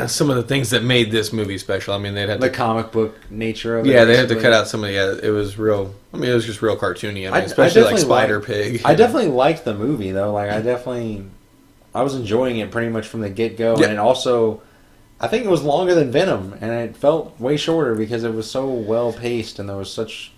some of the things that made this movie special. I mean, they'd have
the comic book nature of it.
Yeah, they had to cut out some of the. It was real. I mean, it was just real cartoony. I mean, especially like Spider Pig.
I definitely liked the movie though. Like, I was enjoying it pretty much from the get go, and it also, I think it was longer than Venom, and it felt way shorter because it was so well paced, and there was such,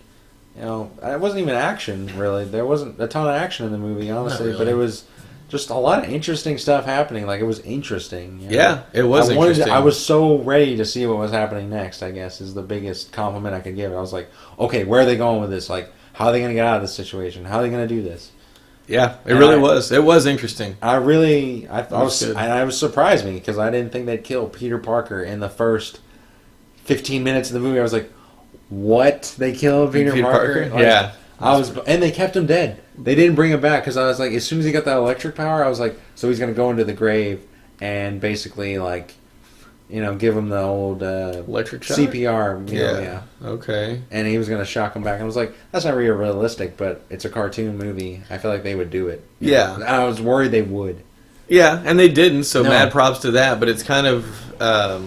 it wasn't even action really. There wasn't a ton of action in the movie, honestly,
really.
But it was just a lot of interesting stuff happening. Like, it was interesting.
Yeah, it was interesting.
I was so ready to see what was happening next, I guess, is the biggest compliment I could give. I was like, okay, where are they going with this? Like, how are they going to get out of this situation? How are they going to do this?
Yeah, it really was. It was interesting.
I was surprised me because I didn't think they'd kill Peter Parker in the first 15 minutes of the movie. I was like, what? They killed Peter Parker? Like,
yeah.
And they kept him dead. They didn't bring him back because I was like, as soon as he got that electric power, I was like, so he's going to go into the grave and basically like, give him the old
electric shock?
CPR.
Yeah. Okay.
And he was going to shock him back. And I was like, that's not really realistic, but it's a cartoon movie. I feel like they would do it.
Yeah.
I was worried they would.
Yeah, and they didn't. So mad props to that. But it's kind of, but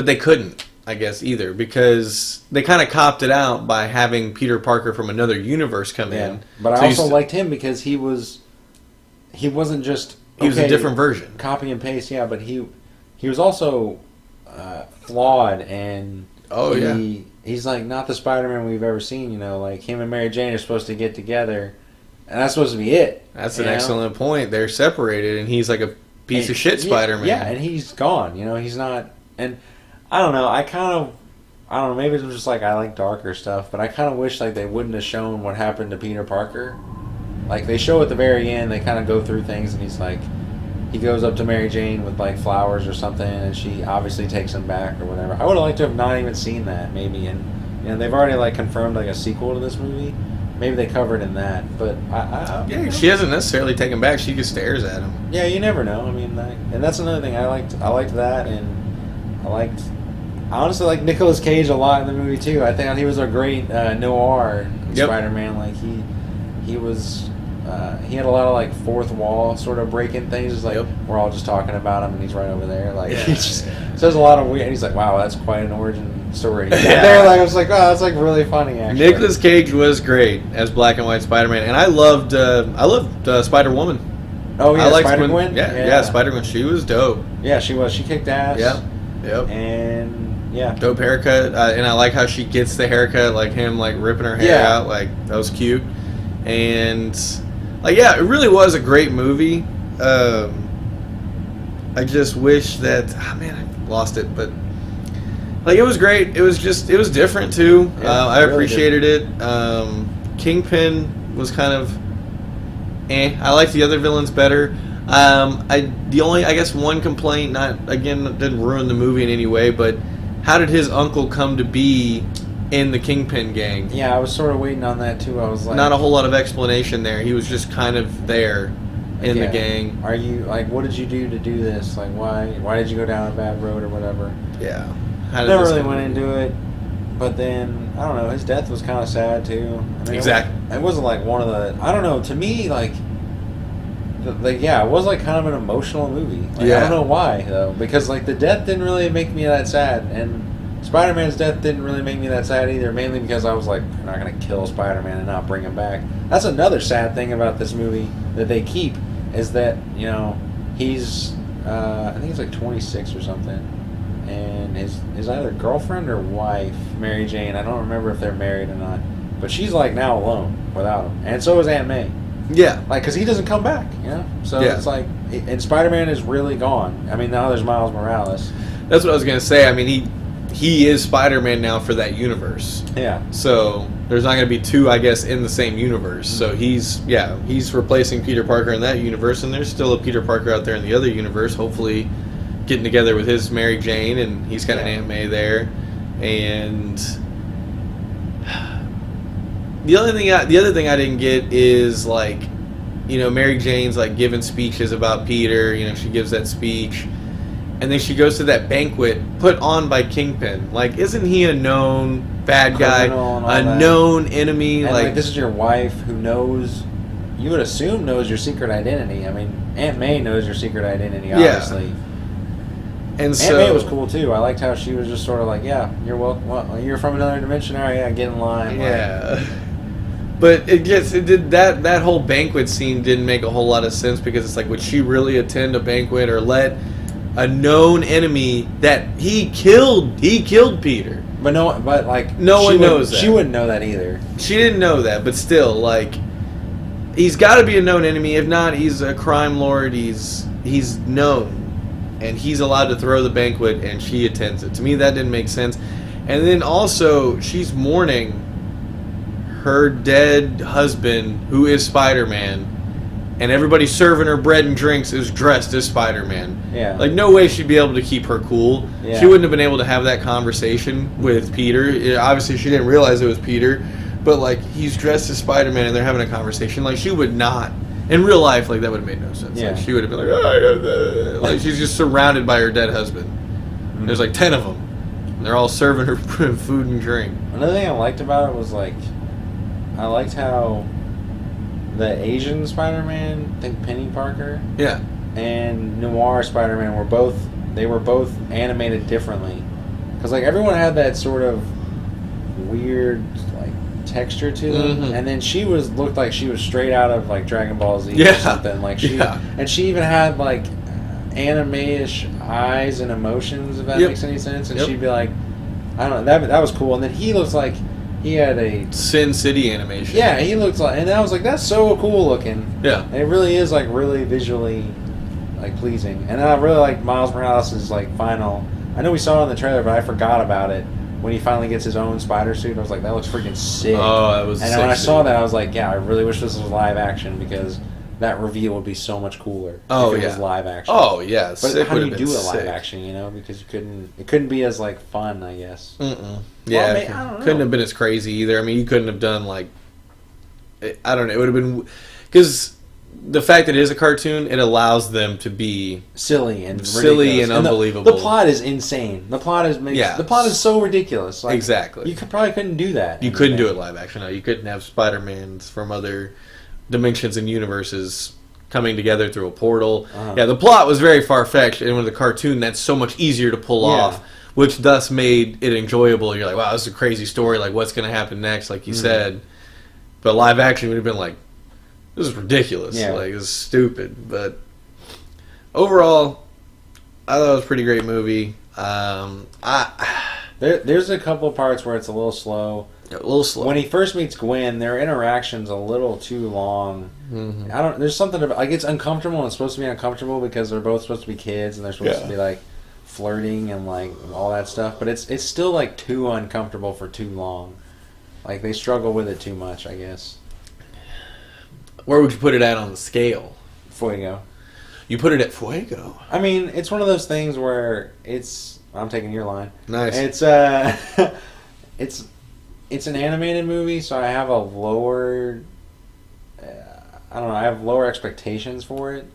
they couldn't. I guess either because they kind of copped it out by having Peter Parker from another universe come in.
But I also liked him because he wasn't just
he was a different version,
copy and paste. Yeah, but he was also flawed and he's like not the Spider-Man we've ever seen. Like him and Mary Jane are supposed to get together, and that's supposed to be it.
That's an excellent point. They're separated, and he's like a piece of shit Spider-Man.
Yeah, and he's gone. He's not and. I don't know, maybe it's just like I like darker stuff, but I kind of wish like they wouldn't have shown what happened to Peter Parker. Like they show at the very end, they kind of go through things and he's like, he goes up to Mary Jane with like flowers or something and she obviously takes him back or whatever. I would have liked to have not even seen that maybe, and they've already like confirmed like a sequel to this movie. Maybe they covered in that, but
she hasn't necessarily taken back. She just stares at him.
Yeah, you never know. I mean, and that's another thing I liked that, and I honestly like Nicolas Cage a lot in the movie too. I think he was a great noir Spider-Man. Like he was he had a lot of like fourth wall sort of breaking things. It's like we're all just talking about him and he's right over there. Like he just says a lot of weird. And he's like, wow, that's quite an origin story. There, like I was like, oh, that's like really funny. Actually,
Nicolas Cage was great as Black and White Spider-Man, and I loved Spider-Woman.
Oh yeah, Spider-Gwen.
Yeah, Spider-Gwen. She was dope.
Yeah, she was. She kicked ass.
Yep.
And Yeah.
Dope haircut, and I like how she gets the haircut, like him, like ripping her hair
Yeah.
out, like that was cute, and like yeah, it really was a great movie. I just wish that man, I lost it, but like it was great. It was different too.
Yeah,
I
really
appreciated it. Kingpin was kind of I like the other villains better. I guess one complaint, didn't ruin the movie in any way, but how did his uncle come to be in the Kingpin gang?
Yeah, I was sort of waiting on that too. I was like,
Not a whole lot of explanation there. He was just kind of there in the gang.
Are you like, what did you do to do this? Like, why did you go down a bad road or whatever?
Yeah. How did
Never
this
really
happen?
went into it, but then I don't know. His death was kind of sad too. I mean,
Exactly.
It wasn't like one of the. I don't know. To me, like, yeah, it was like kind of an emotional movie. Like,
Yeah.
I don't know why though, because like the death didn't really make me that sad, and Spider-Man's death didn't really make me that sad either. Mainly because I was like, they're not gonna kill Spider-Man and not bring him back. That's another sad thing about this movie that they keep is that he's I think he's like 26 or something, and his either girlfriend or wife, Mary Jane. I don't remember if they're married or not, but she's like now alone without him, and so is Aunt May.
Yeah.
Like, because he doesn't come back, So
Yeah.
it's like, and Spider-Man is really gone. I mean, now there's Miles Morales.
That's what I was gonna say. I mean, he is Spider-Man now for that universe.
Yeah.
So there's not going to be two, I guess, in the same universe. So he's replacing Peter Parker in that universe, and there's still a Peter Parker out there in the other universe. Hopefully, getting together with his Mary Jane, and he's got an Aunt May there. And the other thing I didn't get is like, Mary Jane's like giving speeches about Peter. She gives that speech. And then she goes to that banquet put on by Kingpin. Like, isn't he a known bad guy? A known enemy?
And like, this is your wife who knows, you would assume knows your secret identity. I mean, Aunt May knows your secret identity, obviously.
And
Aunt May was cool, too. I liked how she was just sort of like, yeah, you're welcome. Well, you're from another dimension? All right, yeah, get in line.
Yeah. But that whole banquet scene didn't make a whole lot of sense, because it's like, would she really attend a banquet or let a known enemy that he killed Peter?
But no one knows that. She wouldn't know that either.
She didn't know that, but still, like, he's got to be a known enemy. If not, he's a crime lord. He's known, and he's allowed to throw the banquet, and she attends it. To me, that didn't make sense. And then also, she's mourning her dead husband, who is Spider-Man, and everybody serving her bread and drinks is dressed as Spider-Man.
Yeah.
Like, no way she'd be able to keep her cool.
Yeah.
She wouldn't have been able to have that conversation with Peter. Obviously, she didn't realize it was Peter. But, like, he's dressed as Spider-Man and they're having a conversation. Like, she would not. In real life, like, that would have made no sense.
Yeah.
Like, she would have been like, like, she's just surrounded by her dead husband. Mm-hmm. There's, like, 10 of them. And they're all serving her food and drink.
Another thing I liked about it was, like, I liked how the Asian Spider-Man, I think Penny Parker, and Noir Spider-Man were both animated differently, because like everyone had that sort of weird like texture to them, and then she looked like she was straight out of like Dragon Ball Z or something. Like and she even had like anime-ish eyes and emotions, if that makes any sense. And she'd be like, I don't know, that was cool. And then he looks like he had a
Sin City animation.
Yeah, he looks like, and I was like, that's so cool looking.
Yeah,
and it really is like really visually like pleasing. And I really like Miles Morales' like final. I know we saw it in the trailer, but I forgot about it when he finally gets his own spider suit. I was like, that looks freaking sick.
Oh, that was.
And
sick
when I saw that, I was like, yeah, I really wish this was live action, because that reveal would be so much cooler if it was live action.
Oh yeah,
but how do you do it live action? Because it couldn't be as like fun, I guess.
Yeah,
I don't know.
Couldn't have been as crazy either. I mean, you couldn't have done like, I don't know. It would have been, because the fact that it is a cartoon, it allows them to be
silly and
unbelievable.
The plot is insane. The plot is so ridiculous. Like,
exactly.
You probably couldn't do that.
You couldn't do it live action. No, you couldn't have Spider-Mans from other dimensions and universes coming together through a portal. Yeah, the plot was very far-fetched, and with a cartoon, that's so much easier to pull off, which thus made it enjoyable. You're like, wow, this is a crazy story. Like, what's going to happen next? Like you said. But live action would have been like, this is ridiculous.
Yeah.
Like, it's stupid. But overall, I thought it was a pretty great movie.
There's a couple parts where it's a little slow.
A little slow.
When he first meets Gwen, their interaction's a little too long.
Mm-hmm.
There's something about, like, it's uncomfortable, and it's supposed to be uncomfortable because they're both supposed to be kids, and they're supposed to be, like, flirting and, like, all that stuff. But it's still, like, too uncomfortable for too long. Like, they struggle with it too much, I guess.
Where would you put it at on the scale?
Fuego.
You put it at Fuego.
I mean, it's one of those things where it's... I'm taking your line.
Nice.
It's an animated movie, so I have a lower... I don't know, I have lower expectations for it.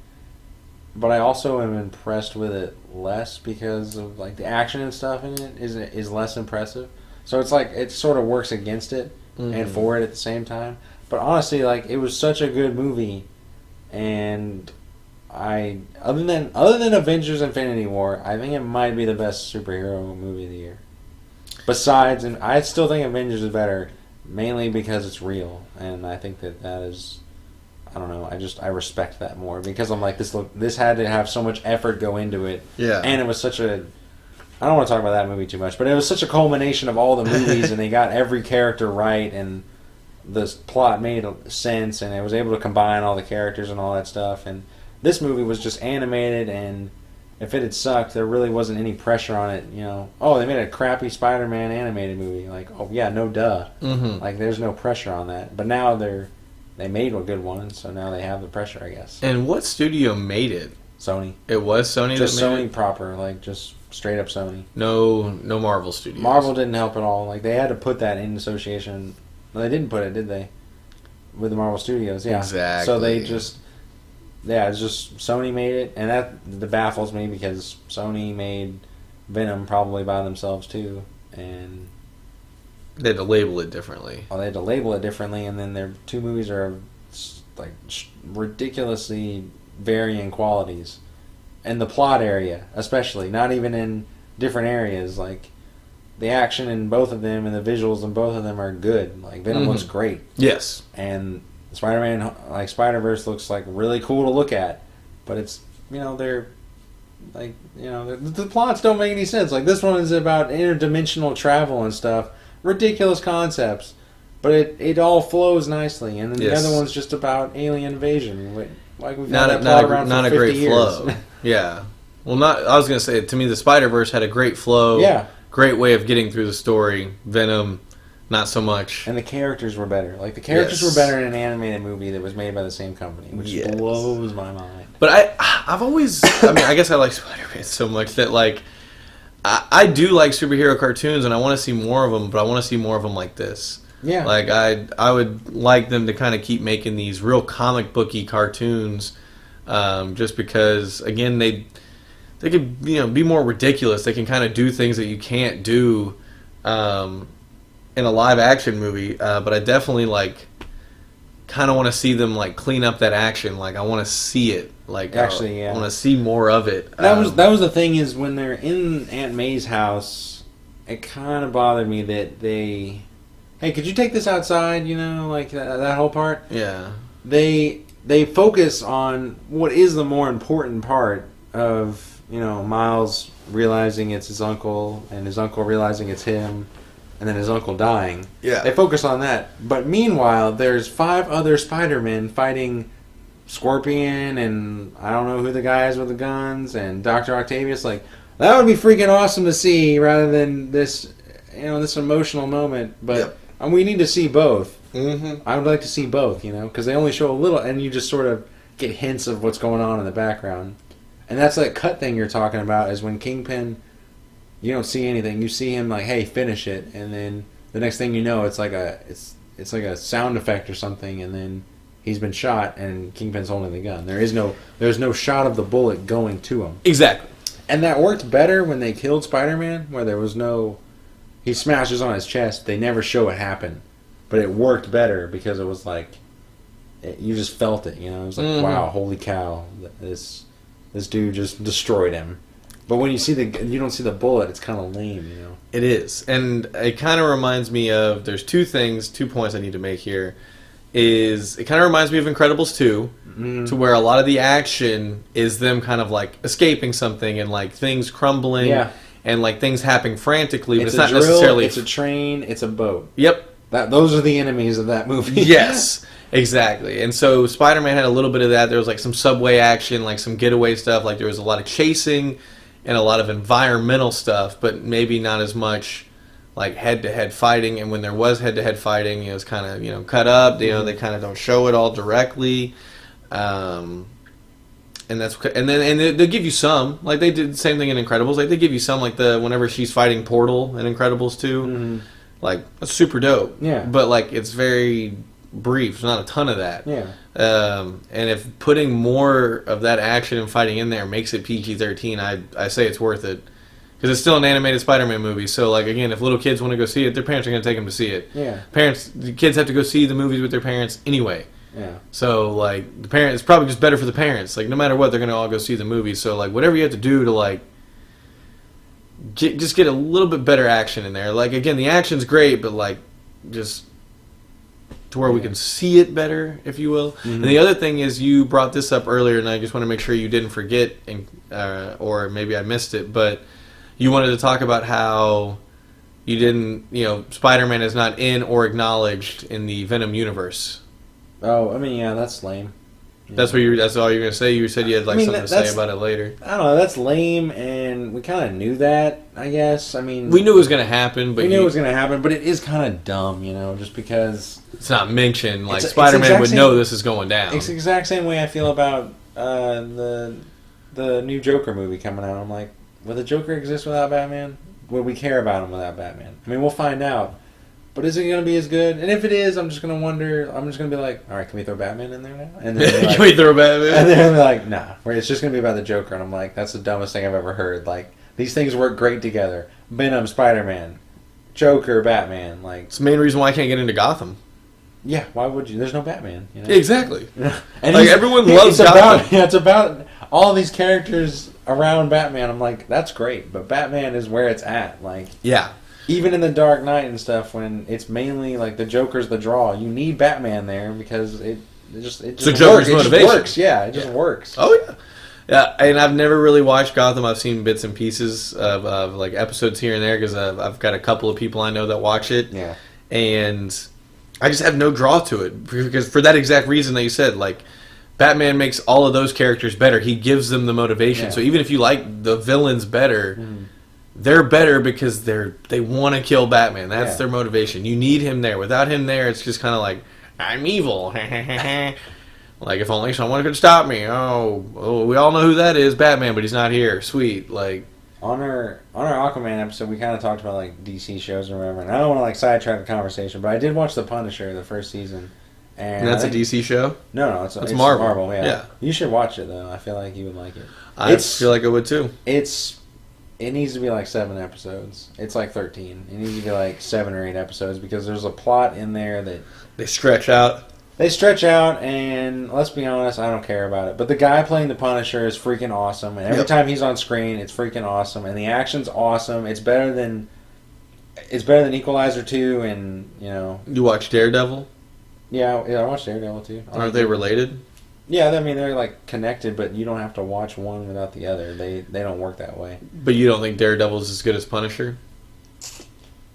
But I also am impressed with it less because of, like, the action and stuff in it is less impressive. So it's like, it sort of works against it and for it at the same time. But honestly, like, it was such a good movie, and other than Avengers Infinity War, I think it might be the best superhero movie of the year. Besides, and I still think Avengers is better, mainly because it's real, and I think that is, I don't know, I respect that more, because I'm like, this had to have so much effort go into it, and it was such a, I don't want to talk about that movie too much, but it was such a culmination of all the movies, and they got every character right, and the plot made sense, and it was able to combine all the characters and all that stuff, and this movie was just animated, and if it had sucked, there really wasn't any pressure on it, you know. Oh, they made a crappy Spider-Man animated movie. Like, oh yeah, no duh. Mm-hmm. Like, there's no pressure on that. But now they made a good one, so now they have the pressure, I guess.
And what studio made it?
Sony.
It was Sony
just
that made
Sony
it?
proper, like, just straight up Sony.
No Marvel Studios.
Marvel didn't help at all. Like, they had to put that in association. No, they didn't put it, did they? With the Marvel Studios, yeah.
Exactly.
So they just... Yeah, it's just Sony made it, and that baffles me because Sony made Venom probably by themselves too, and
they had to label it differently.
Oh, they had to label it differently, and then their two movies are like ridiculously varying qualities, and the plot area especially, not even in different areas. Like, the action in both of them and the visuals in both of them are good. Like, Venom looks great.
Yes,
and Spider-Man, like, Spider-Verse looks like really cool to look at, but it's, you know, they're like, you know, the plots don't make any sense. Like, this one is about interdimensional travel and stuff, ridiculous concepts, but it all flows nicely. And then the other one's just about alien invasion. Like, we've had that plot around for 50 years.
Flow. Yeah. Well, I was gonna say, to me, the Spider-Verse had a great flow.
Yeah.
Great way of getting through the story. Venom, not so much.
And the characters were better. Like, the characters were better in an animated movie that was made by the same company, which blows my mind.
But I've always... I mean, I guess I like Spider-Man so much that, like... I do like superhero cartoons, and I want to see more of them, but I want to see more of them like this.
Yeah.
Like, I would like them to kind of keep making these real comic booky cartoons, just because, again, they could, you know, be more ridiculous. They can kind of do things that you can't do... in a live action movie, but I definitely like kind of want to see them like clean up that action. Like, I want to see it. Like,
actually,
I want to see more of it.
That was the thing, is when they're in Aunt May's house, it kind of bothered me that hey, could you take this outside? You know, like that whole part.
Yeah.
They focus on what is the more important part of, you know, Miles realizing it's his uncle and his uncle realizing it's him. And then his uncle dying.
Yeah.
They focus on that. But meanwhile, there's 5 other Spider-Men fighting Scorpion, and I don't know who the guy is with the guns, and Dr. Octavius. Like, that would be freaking awesome to see, rather than this, you know, this emotional moment. But we need to see both. Mm-hmm. I would like to see both, you know, because they only show a little, and you just sort of get hints of what's going on in the background. And that's that cut thing you're talking about, is when Kingpin... You don't see anything. You see him like, "Hey, finish it," and then the next thing you know, it's like it's like a sound effect or something, and then he's been shot, and Kingpin's holding the gun. There's no shot of the bullet going to him.
Exactly.
And that worked better when they killed Spider-Man, where there was no... He smashes on his chest. They never show it happen, but it worked better because it was like you just felt it. You know, it was like, wow, holy cow, this dude just destroyed him. But when you don't see the bullet, it's kind of lame, you know.
It is, and it kind of reminds me of... There's 2 points I need to make here. It kind of reminds me of Incredibles 2, to where a lot of the action is them kind of like escaping something and like things crumbling.
Yeah.
and like things happen frantically, but
It's
it's
a
not
drill,
necessarily.
it's a train, it's a boat.
Yep.
Those are the enemies of that movie.
Yes, exactly. And so Spider-Man had a little bit of that. There was like some subway action, like some getaway stuff. Like there was a lot of chasing and a lot of environmental stuff, but maybe not as much like head-to-head fighting. And when there was head-to-head fighting, it was kind of cut up. They kind of don't show it all directly. And then they give you some, like they did the same thing in Incredibles. Like they give you some, like whenever she's fighting Portal in Incredibles 2.
Mm-hmm.
Like, that's super dope.
Yeah.
But, like, it's very brief. There's not a ton of that.
Yeah.
And if putting more of that action and fighting in there makes it PG-13, I say it's worth it. Because it's still an animated Spider-Man movie. So, like, again, if little kids want to go see it, their parents are going to take them to see it.
Yeah.
The kids have to go see the movies with their parents anyway.
Yeah.
So, like, the parents, it's probably just better for the parents. Like, no matter what, they're going to all go see the movie. So, like, whatever you have to do to, like, just get a little bit better action in there. Like, again, the action's great, but, like, just to where we can see it better, if you will. Mm-hmm. And the other thing is, you brought this up earlier, and I just want to make sure you didn't forget, or maybe I missed it, but you wanted to talk about how you didn't, Spider-Man is not in or acknowledged in the Venom universe.
Oh, I mean, yeah, that's lame. Yeah.
That's all you're going to say? You said you had something to say about it later.
I don't know, that's lame, and we kind of knew that, I guess. I mean,
we knew it was going to happen, but
it is kind of dumb, just because
it's not mentioned. Like, Spider-Man would know this is going down.
It's the exact same way I feel about the new Joker movie coming out. I'm like, will the Joker exist without Batman? Will we care about him without Batman? I mean, we'll find out. But is it going to be as good? And if it is, I'm just going to wonder. I'm just going to be like, all right, can we throw Batman in there now? And then
can we throw Batman?
And then they're like, nah. It's just going to be about the Joker. And I'm like, that's the dumbest thing I've ever heard. Like, these things work great together. Venom, Spider-Man, Joker, Batman. Like,
it's the main reason why I can't get into Gotham.
Yeah, why would you? There's no Batman.
Exactly.
And
like, everyone loves Gotham.
It's about all these characters around Batman. I'm like, that's great. But Batman is where it's at. Like,
yeah.
Even in the Dark Knight and stuff, when it's mainly like the Joker's the draw, you need Batman there because it just
it's a Joker's motivation.
It just works. Yeah, it just works.
Oh yeah, yeah. And I've never really watched Gotham. I've seen bits and pieces of like episodes here and there because I've got a couple of people I know that watch it.
Yeah,
and I just have no draw to it because for that exact reason that you said, like, Batman makes all of those characters better. He gives them the motivation. Yeah. So even if you like the villains better. Mm-hmm. They're better because they want to kill Batman. That's their motivation. You need him there. Without him there, it's just kind of like, I'm evil. Like, if only someone could stop me. Oh, we all know who that is, Batman, but he's not here. Sweet. Like,
on our Aquaman episode, we kind of talked about like DC shows or whatever. And I don't want to like sidetrack the conversation, but I did watch The Punisher the first season.
And that's a DC show?
No, it's
Marvel.
Yeah. You should watch it though. I feel like you would like it.
I feel like I would too.
It needs to be like 7 episodes. It's like 13. It needs to be like 7 or 8 episodes because there's a plot in there that
they stretch out.
And let's be honest, I don't care about it. But the guy playing the Punisher is freaking awesome, and every time he's on screen, it's freaking awesome, and the action's awesome. It's better than Equalizer 2, and
You watch Daredevil?
Yeah, I watched Daredevil too.
Aren't they related?
Yeah, I mean they're like connected, but you don't have to watch one without the other. They don't work that way.
But you don't think Daredevil's as good as Punisher?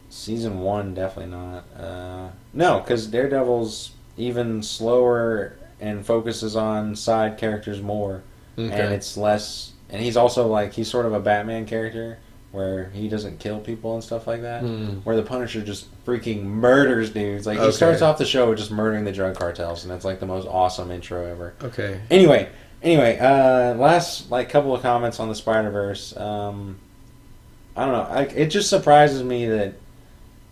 Season 1, definitely not. No, because Daredevil's even slower and focuses on side characters more, and it's less. And he's also like he's sort of a Batman character where he doesn't kill people and stuff like that. Where the Punisher just freaking murders dudes. Like he starts off the show with just murdering the drug cartels, and that's like the most awesome intro ever.
Okay.
Anyway, last like couple of comments on the Spider-Verse. I don't know. It just surprises me that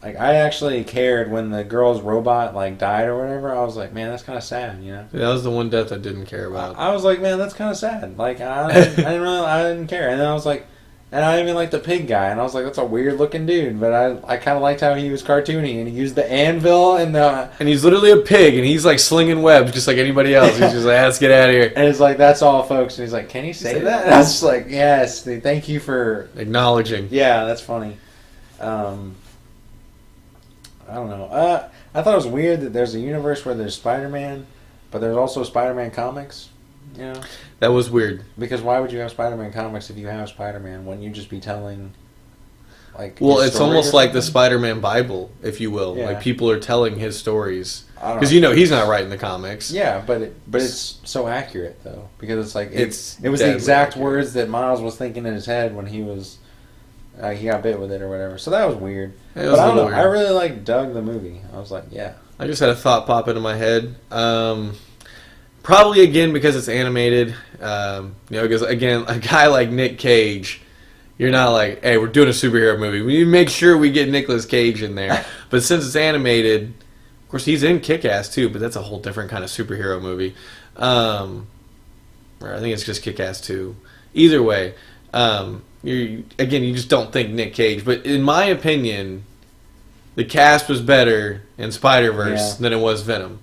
like I actually cared when the girl's robot like died or whatever. I was like, man, that's kind of sad,
Yeah, that was the one death I didn't care about.
I was like, man, that's kind of sad. Like I didn't care, and then I was like. And I even liked the pig guy, and I was like, that's a weird-looking dude, but I kind of liked how he was cartoony, and he used the anvil and the...
And he's literally a pig, and he's, like, slinging webs just like anybody else. He's just like, let's get out of here.
And it's like, that's all, folks. And he's like, can you say that? And I was just like, yes, thank you for...
Acknowledging.
Yeah, that's funny. I don't know. I thought it was weird that there's a universe where there's Spider-Man, but there's also Spider-Man comics.
That was weird.
Because why would you have Spider-Man comics if you have Spider-Man? Wouldn't you just be telling like.
Well,
his
it's
story
almost
or
like the
something?
Spider-Man Bible, if you will.
Yeah.
Like people are telling his stories
I don't
because
know.
he's not writing the comics.
Yeah, but it's so accurate though, because it's like it was the
deadly
exact
accurate.
words that Miles was thinking in his head when he was he got bit with it or whatever. So that was weird.
It was
But
a
I don't know.
little
I
weird.
really like dug the movie. I was like, yeah.
I just had a thought pop into my head. Probably again because it's animated. Because again, a guy like Nick Cage, you're not like, hey, we're doing a superhero movie. We need to make sure we get Nicolas Cage in there. But since it's animated, of course, he's in Kick-Ass too. But that's a whole different kind of superhero movie. Or I think it's just Kick-Ass 2. Either way, you just don't think Nick Cage. But in my opinion, the cast was better in Spider-Verse than it was Venom.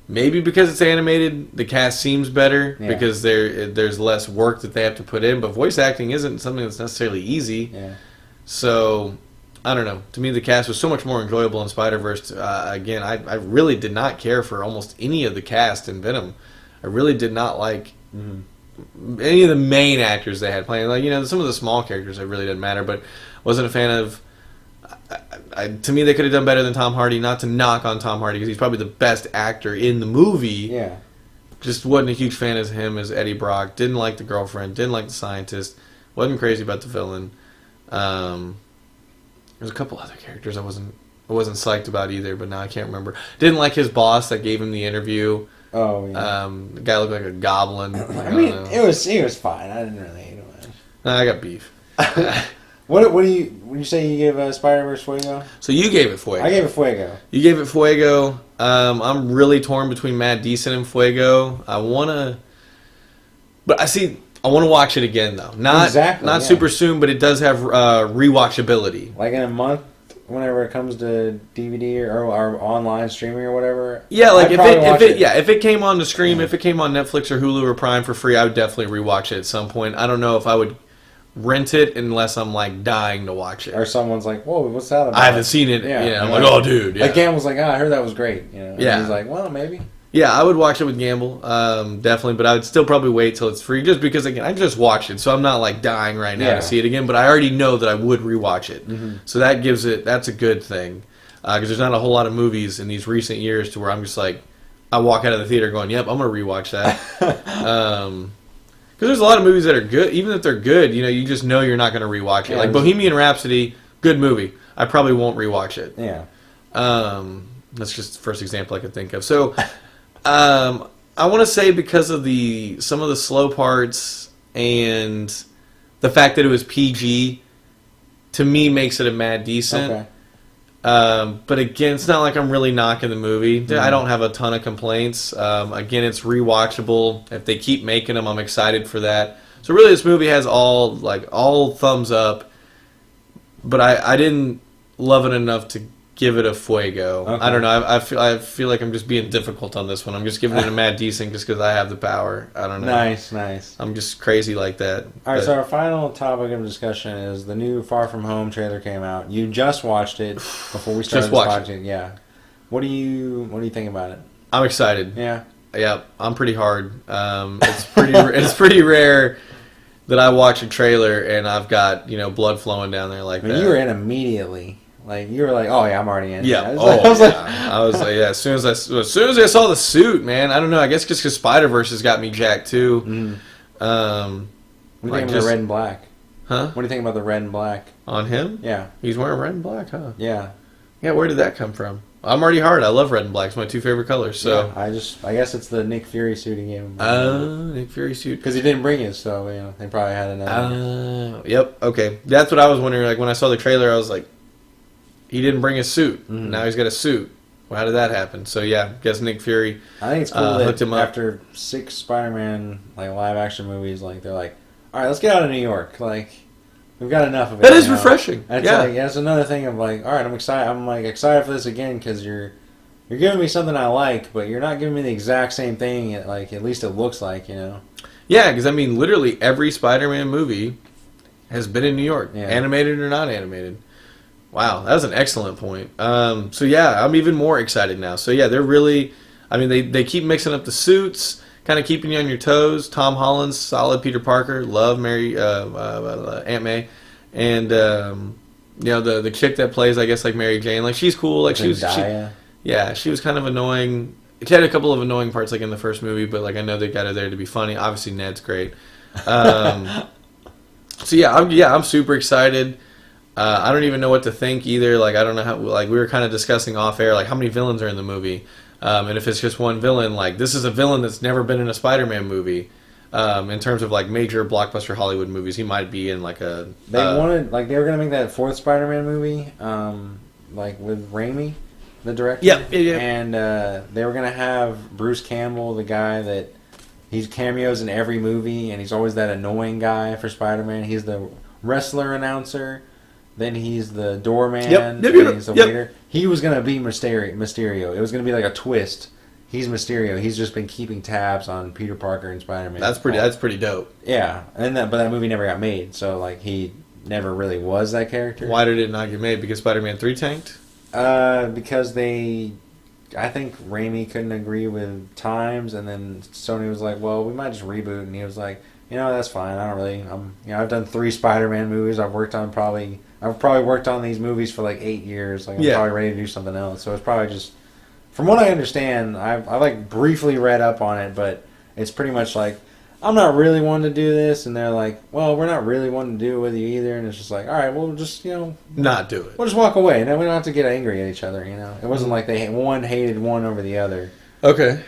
Maybe because it's animated, the cast seems better because there's less work that they have to put in. But voice acting isn't something that's necessarily easy.
Yeah.
So, I don't know. To me, the cast was so much more enjoyable in Spider-Verse. Again, I really did not care for almost any of the cast in Venom. I really did not like any of the main actors they had playing. Like, some of the small characters, it really didn't matter. But wasn't a fan of... to me, they could have done better than Tom Hardy. Not to knock on Tom Hardy, because he's probably the best actor in the movie.
Yeah.
Just wasn't a huge fan of him as Eddie Brock. Didn't like the girlfriend. Didn't like the scientist. Wasn't crazy about the villain. There's a couple other characters I wasn't psyched about either, but now I can't remember. Didn't like his boss that gave him the interview.
Oh yeah.
The guy looked like a goblin.
I mean, he was fine. I didn't really hate him.
Nah, I got beef.
What do you when you say you give Spider-Verse Fuego?
So you gave it Fuego.
I gave it Fuego.
You gave it Fuego. I'm really torn between Matt Decent and Fuego. I want to watch it again though. Not super soon, but it does have rewatchability.
Like in a month, whenever it comes to DVD or online streaming or whatever.
Yeah, like
I'd
if it came on the Scream, if it came on Netflix or Hulu or Prime for free, I would definitely rewatch it at some point. I don't know if I would rent it unless I'm like dying to watch it.
Or someone's like, "Whoa, what's that about?"
I haven't seen it. Yeah, I'm like, "Oh, dude." Yeah.
Like Gam was like, "I heard that was great." And
Yeah.
he's like, "Well, maybe."
Yeah, I would watch it with Gamble, definitely, but I would still probably wait till it's free, just because again I just watched it, so I'm not like dying right now to see it again. But I already know that I would rewatch it, so that's a good thing, because there's not a whole lot of movies in these recent years to where I'm just like, I walk out of the theater going, "Yep, I'm gonna rewatch that." Because there's a lot of movies that are good, even if they're good, you just know you're not gonna rewatch it.
Yeah,
like Bohemian Rhapsody, good movie. I probably won't rewatch it.
Yeah.
That's just the first example I could think of. So. I want to say because of some of the slow parts and the fact that it was PG, to me makes it a mad decent.
Okay.
But again, it's not like I'm really knocking the movie. I don't have a ton of complaints. Again, it's rewatchable. If they keep making them, I'm excited for that. So really, this movie has all thumbs up. But I didn't love it enough to give it a Fuego.
Okay.
I don't know. I feel like I'm just being difficult on this one. I'm just giving it a mad decent just because I have the power. I don't know.
Nice.
I'm just crazy like that.
All right, so our final topic of discussion is the new Far From Home trailer came out. You just watched it before we started this podcast. Yeah. What do you think about it?
I'm excited.
Yeah.
Yeah, I'm pretty hard. It's pretty rare that I watch a trailer and I've got blood flowing down there like that.
You were in immediately. Like you were like, oh yeah, I'm already in.
Yeah.
I was like,
yeah. As soon as I saw the suit, man. I don't know. I guess just because Spider-Verse has got me jacked too.
What do you think of the red and black?
Huh?
What do you think about the red and black?
On him?
Yeah.
He's wearing red and black, huh?
Yeah.
Yeah. Where did that come from? I'm already hard. I love red and black. It's my two favorite colors. So
yeah, I guess it's the Nick Fury suit he gave him.
Nick Fury suit.
Because he didn't bring his, so they probably had another.
Yep. Okay. That's what I was wondering. Like when I saw the trailer, I was like, he didn't bring his suit. Now he's got a suit. Well, how did that happen? So yeah, guess Nick Fury.
I think it's cool
hooked
that
him up.
after 6 Spider-Man live action movies, they're like, all right, let's get out of New York. Like, we've got enough of it.
That is refreshing.
That's another thing of like, all right, I'm excited. I'm like excited for this again because you're giving me something I like, but you're not giving me the exact same thing. Like at least it looks like,
Yeah, because I mean, literally every Spider-Man movie has been in New York, animated or not animated. Wow, that was an excellent point. So yeah, I'm even more excited now. So yeah, they're really, I mean, they keep mixing up the suits, kind of keeping you on your toes. Tom Holland's solid Peter Parker, love Aunt May, and you know, the chick that plays, I guess, like Mary Jane, like she's cool. Like she
Zendaya.
yeah, she was kind of annoying. She had a couple of annoying parts like in the first movie, but like I know they got her there to be funny. Obviously, Ned's great. So I'm super excited. I don't even know what to think either. Like I don't know how. Like we were kind of discussing off air, like how many villains are in the movie, and if it's just one villain, like this is a villain that's never been in a Spider-Man movie. In terms of like major blockbuster Hollywood movies, he might be in like a.
They wanted like they were gonna make that fourth Spider-Man movie, like with Raimi, the director.
Yeah.
And they were gonna have Bruce Campbell, the guy that he's cameos in every movie, and he's always that annoying guy for Spider-Man. He's the wrestler announcer, then he's the doorman, and he's the waiter. He was gonna be Mysterio. It was gonna be like a twist. He's Mysterio. He's just been keeping tabs on Peter Parker and Spider-Man.
That's pretty dope.
Yeah, but that movie never got made, so like he never really was that character.
Why did it not get made? Because Spider-Man 3 tanked?
Because I think Raimi couldn't agree with times, and then Sony was like, "Well, we might just reboot," and he was like, "You know, that's fine. I don't really. I've done 3 Spider-Man movies. I've probably worked on these movies for like 8 years. Like I'm probably ready to do something else. So it's probably just." From what I understand, I like briefly read up on it, but it's pretty much like, I'm not really wanting to do this, and they're like, well, we're not really wanting to do it with you either, and it's just like, all right, we'll just,
not do it.
We'll just walk away, and then we don't have to get angry at each other, It wasn't like one hated one over the other.
Okay.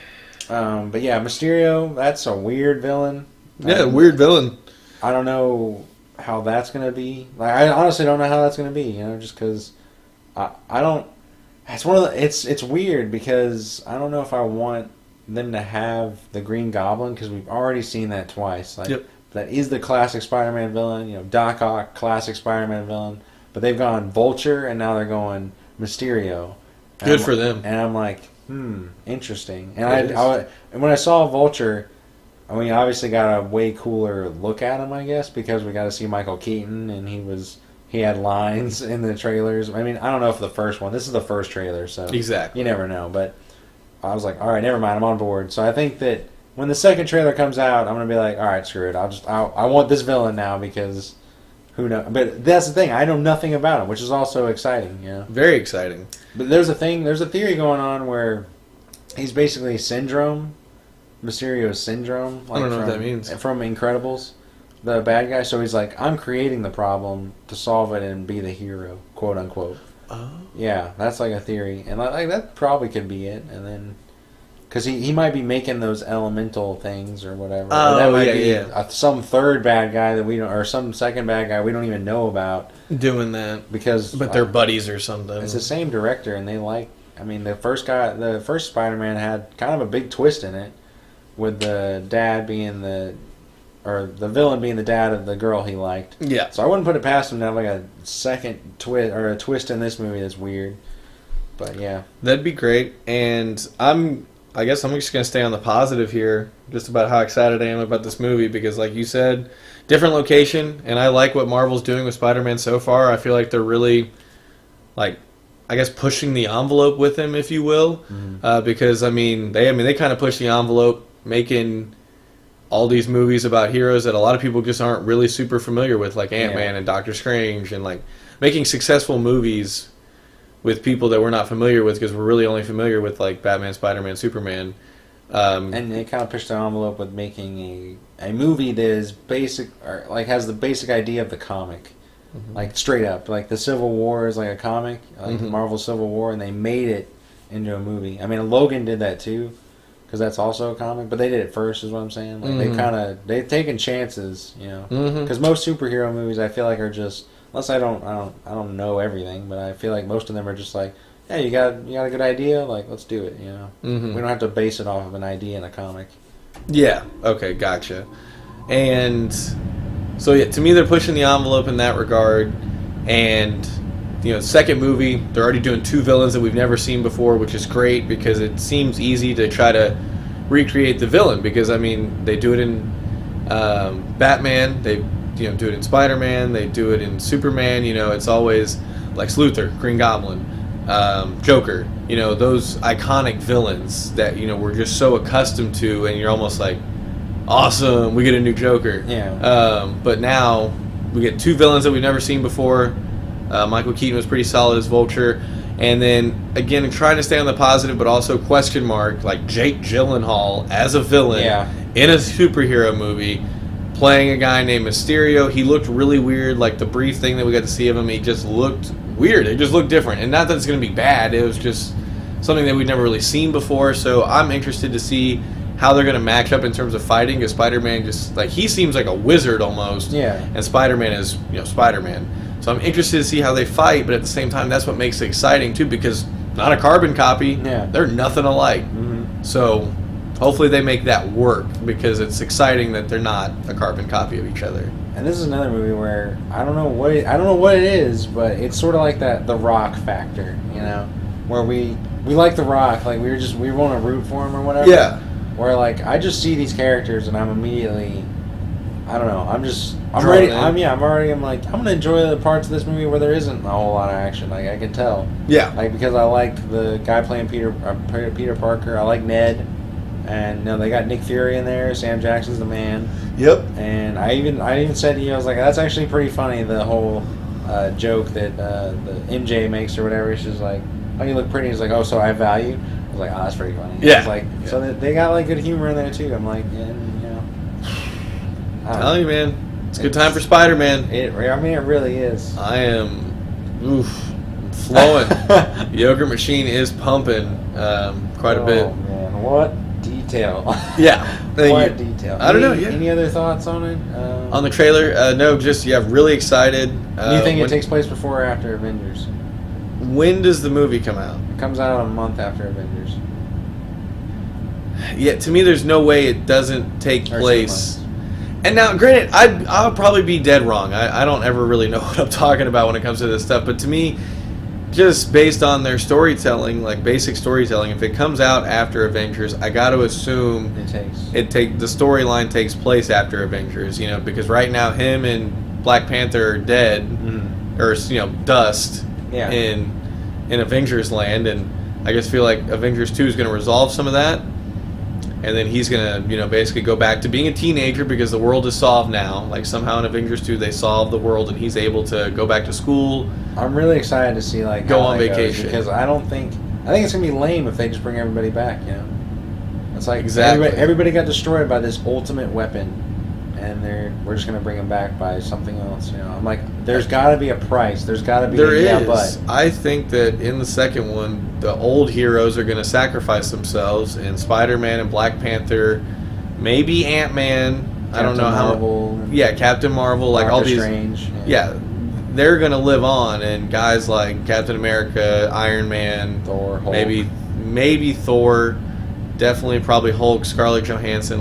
But yeah, Mysterio, that's a weird villain.
Yeah, weird villain.
I don't know how that's going to be. Like, I honestly don't know how that's going to be, just because I don't... It's weird because I don't know if I want them to have the Green Goblin because we've already seen that twice. Like that is the classic Spider-Man villain. Doc Ock, classic Spider-Man villain. But they've gone Vulture and now they're going Mysterio.
Good for them.
And I'm like, interesting. And and when I saw Vulture, we obviously got a way cooler look at him, I guess, because we got to see Michael Keaton and he had lines in the trailers. I mean, I don't know if the first one. This is the first trailer, so
exactly,
you never know. But I was like, all right, never mind. I'm on board. So I think that when the second trailer comes out, I'm gonna be like, all right, screw it. I want this villain now because who knows? But that's the thing. I know nothing about him, which is also exciting.
Very exciting.
But there's a theory going on where he's basically Syndrome, Mysterio's Syndrome.
I don't know what that means.
From Incredibles. The bad guy, so he's like, I'm creating the problem to solve it and be the hero, quote unquote.
Oh.
Yeah, that's like a theory, and like that probably could be it. And then, because he might be making those elemental things or whatever.
Oh,
or that might be some third bad guy that we don't, or some second bad guy we don't even know about
doing that
but
they're buddies or something.
It's the same director, and they like. I mean, the first Spider-Man had kind of a big twist in it, with the dad being the villain being the dad of the girl he liked.
Yeah.
So I wouldn't put it past him to have like a second twist or a twist in this movie that's weird. But yeah.
That'd be great. And I guess I'm just going to stay on the positive here, just about how excited I am about this movie, because like you said, different location, and I like what Marvel's doing with Spider-Man so far. I feel like they're really, like, I guess pushing the envelope with him, if you will, because they kind of push the envelope, making all these movies about heroes that a lot of people just aren't really super familiar with, like Ant-Man and Doctor Strange, and like making successful movies with people that we're not familiar with because we're really only familiar with like Batman, Spider-Man, Superman.
And they kind of pushed the envelope with making a movie that is basic, or like has the basic idea of the comic. Like straight up, like the Civil War is like a comic, like the Marvel Civil War, and they made it into a movie. I mean, Logan did that too, because that's also a comic, but they did it first, is what I'm saying. Like they've taken chances, Because most superhero movies, I feel like, are just, unless I don't know everything, but I feel like most of them are just like, hey, you got a good idea, like let's do it, We don't have to base it off of an idea in a comic.
Yeah. Okay. Gotcha. And so yeah, to me, they're pushing the envelope in that regard. And second movie, they're already doing 2 villains that we've never seen before, which is great because it seems easy to try to recreate the villain. Because they do it in Batman, they do it in Spider-Man, they do it in Superman. It's always like Luthor, Green Goblin, Joker. Those iconic villains that we're just so accustomed to, and you're almost like, awesome, we get a new Joker.
Yeah.
But now we get 2 villains that we've never seen before. Michael Keaton was pretty solid as Vulture. And then, again, trying to stay on the positive, but also question mark, like Jake Gyllenhaal as a villain in a superhero movie, playing a guy named Mysterio. He looked really weird. Like, the brief thing that we got to see of him, he just looked weird. It just looked different. And not that it's going to be bad. It was just something that we'd never really seen before. So I'm interested to see how they're going to match up in terms of fighting, because Spider-Man just, like, he seems like a wizard almost.
Yeah.
And Spider-Man is, Spider-Man. So I'm interested to see how they fight, but at the same time, that's what makes it exciting, too, because not a carbon copy.
Yeah.
They're nothing alike.
Mm-hmm.
So hopefully they make that work, because it's exciting that they're not a carbon copy of each other.
And this is another movie where I don't know what it is, but it's sort of like the Rock factor, where we like the Rock, like we want to root for him or whatever.
Yeah.
Where like I just see these characters and I'm immediately, I don't know, I'm
Drawn
ready.
in.
I'm like, I'm gonna enjoy the parts of this movie where there isn't a whole lot of action. Like I can tell.
Yeah.
Like because I like the guy playing Peter Parker. I like Ned, and they got Nick Fury in there. Sam Jackson's the man.
Yep.
And I even said to you, I was like, that's actually pretty funny. The whole joke that the MJ makes or whatever. She's like, oh, you look pretty. He's like, oh, so I have value. I was like, oh, that's pretty funny.
Yeah.
It's like, so they got like good humor in there too. I'm like,
Tell you, man, it's a good time for Spider-Man.
It really is.
I am, flowing. Yogurt machine is pumping quite a bit.
Oh man, what detail!
Yeah,
what detail!
I don't know. Yeah.
Any other thoughts on it?
On the trailer, no, just really excited.
Do you think it takes place before or after Avengers?
When does the movie come out?
It comes out a month after Avengers.
Yeah, to me, there's no way it doesn't take
Or
place. And now, granted, I'll probably be dead wrong. I don't ever really know what I'm talking about when it comes to this stuff. But to me, just based on their storytelling, like basic storytelling, if it comes out after Avengers, I got to assume the storyline takes place after Avengers. Because right now him and Black Panther are dead, or dust in Avengers land, and I just feel like Avengers 2 is going to resolve some of that. And then he's going to, basically go back to being a teenager because the world is solved now. Like, somehow in Avengers 2, they solve the world and he's able to go back to school.
I'm really excited to see,
go on vacation.
Because I think it's going to be lame if they just bring everybody back, It's like,
exactly.
everybody got destroyed by this ultimate weapon. And we're just going to bring them back by something else, I'm like, there's got to be a price. There's got to be
but. I think that in the second one, the old heroes are going to sacrifice themselves, and Spider-Man and Black Panther, maybe Ant-Man, I don't know
Marvel,
how. Yeah, Captain Marvel, like all these.
Strange.
Yeah, they're going to live on, and guys like Captain America, Iron Man,
Thor, Hulk.
maybe Thor, definitely probably Hulk, Scarlett Johansson,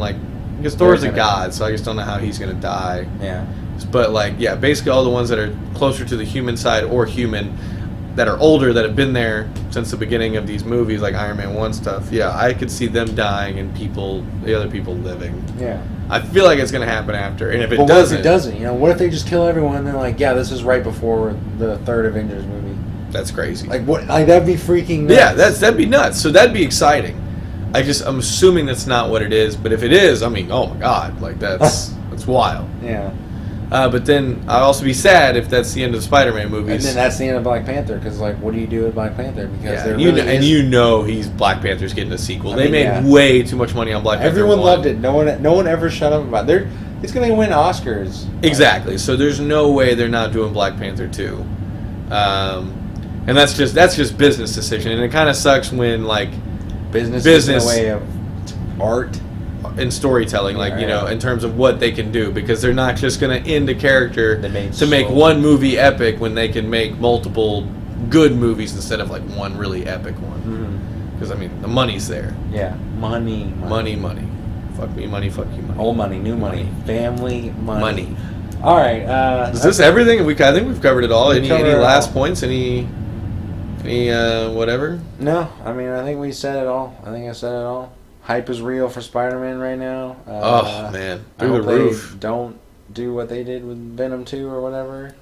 because Thor's a god, so I just don't know how he's going to die.
Yeah.
But, basically all the ones that are closer to the human side or human, that are older, that have been there since the beginning of these movies, like Iron Man 1 stuff, I could see them dying and the other people living.
Yeah.
I feel like it's going to happen after. And if it
doesn't...
doesn't...
What if it doesn't? What if they just kill everyone and they're like, yeah, this is right before the third Avengers movie?
That's crazy.
What? That'd be freaking nuts.
Yeah, that'd be nuts. So that'd be exciting. I'm assuming that's not what it is, but if it is, oh my god, that's wild.
Yeah.
But then I'd also be sad if that's the end of the Spider-Man movies.
And then that's the end of Black Panther, because what do you do with Black Panther? Because
he's Black Panther's getting a sequel. They made way too much money on Black Panther.
Everyone loved it. No one ever shut up about it. It's going to win Oscars.
Exactly. So there's no way they're not doing Black Panther 2. And that's just business decision, and it kind of sucks when
business is in a way of art
and storytelling, in terms of what they can do, because they're not just going to end a character to make one movie epic when they can make multiple good movies instead of one really epic one. Because the money's there.
Yeah, money.
Fuck me, money. Fuck you, money.
Old money, new money, family money. All right.
Is this everything? I think we've covered it all. Any last points? Any whatever?
No, I think we said it all. I think I said it all. Hype is real for Spider-Man right now.
Oh, man. Through the roof.
They don't do what they did with Venom 2 or whatever.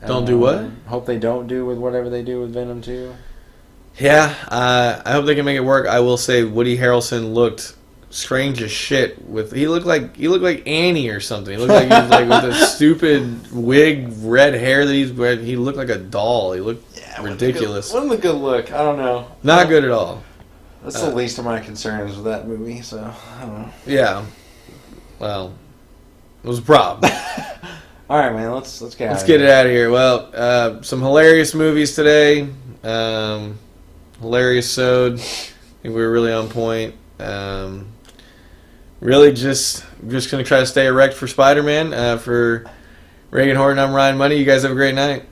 Don't do what?
Hope they don't do with whatever they do with Venom 2.
Yeah, I hope they can make it work. I will say Woody Harrelson looked strange as shit. He looked like Annie or something. He looked like he was like with a stupid wig, red hair that he's wearing. He looked like a doll. He looked ridiculous.
Wasn't a good look. I don't know.
Not good at all.
That's the least of my concerns with that movie. So I don't know.
Yeah. Well, it was a problem.
All right, man. Let's get
it out of here. Well, some hilarious movies today. Hilarious sode. I think we were really on point. Really just gonna try to stay erect for Spider-Man. For Reagan Horton, I'm Ryan Money. You guys have a great night.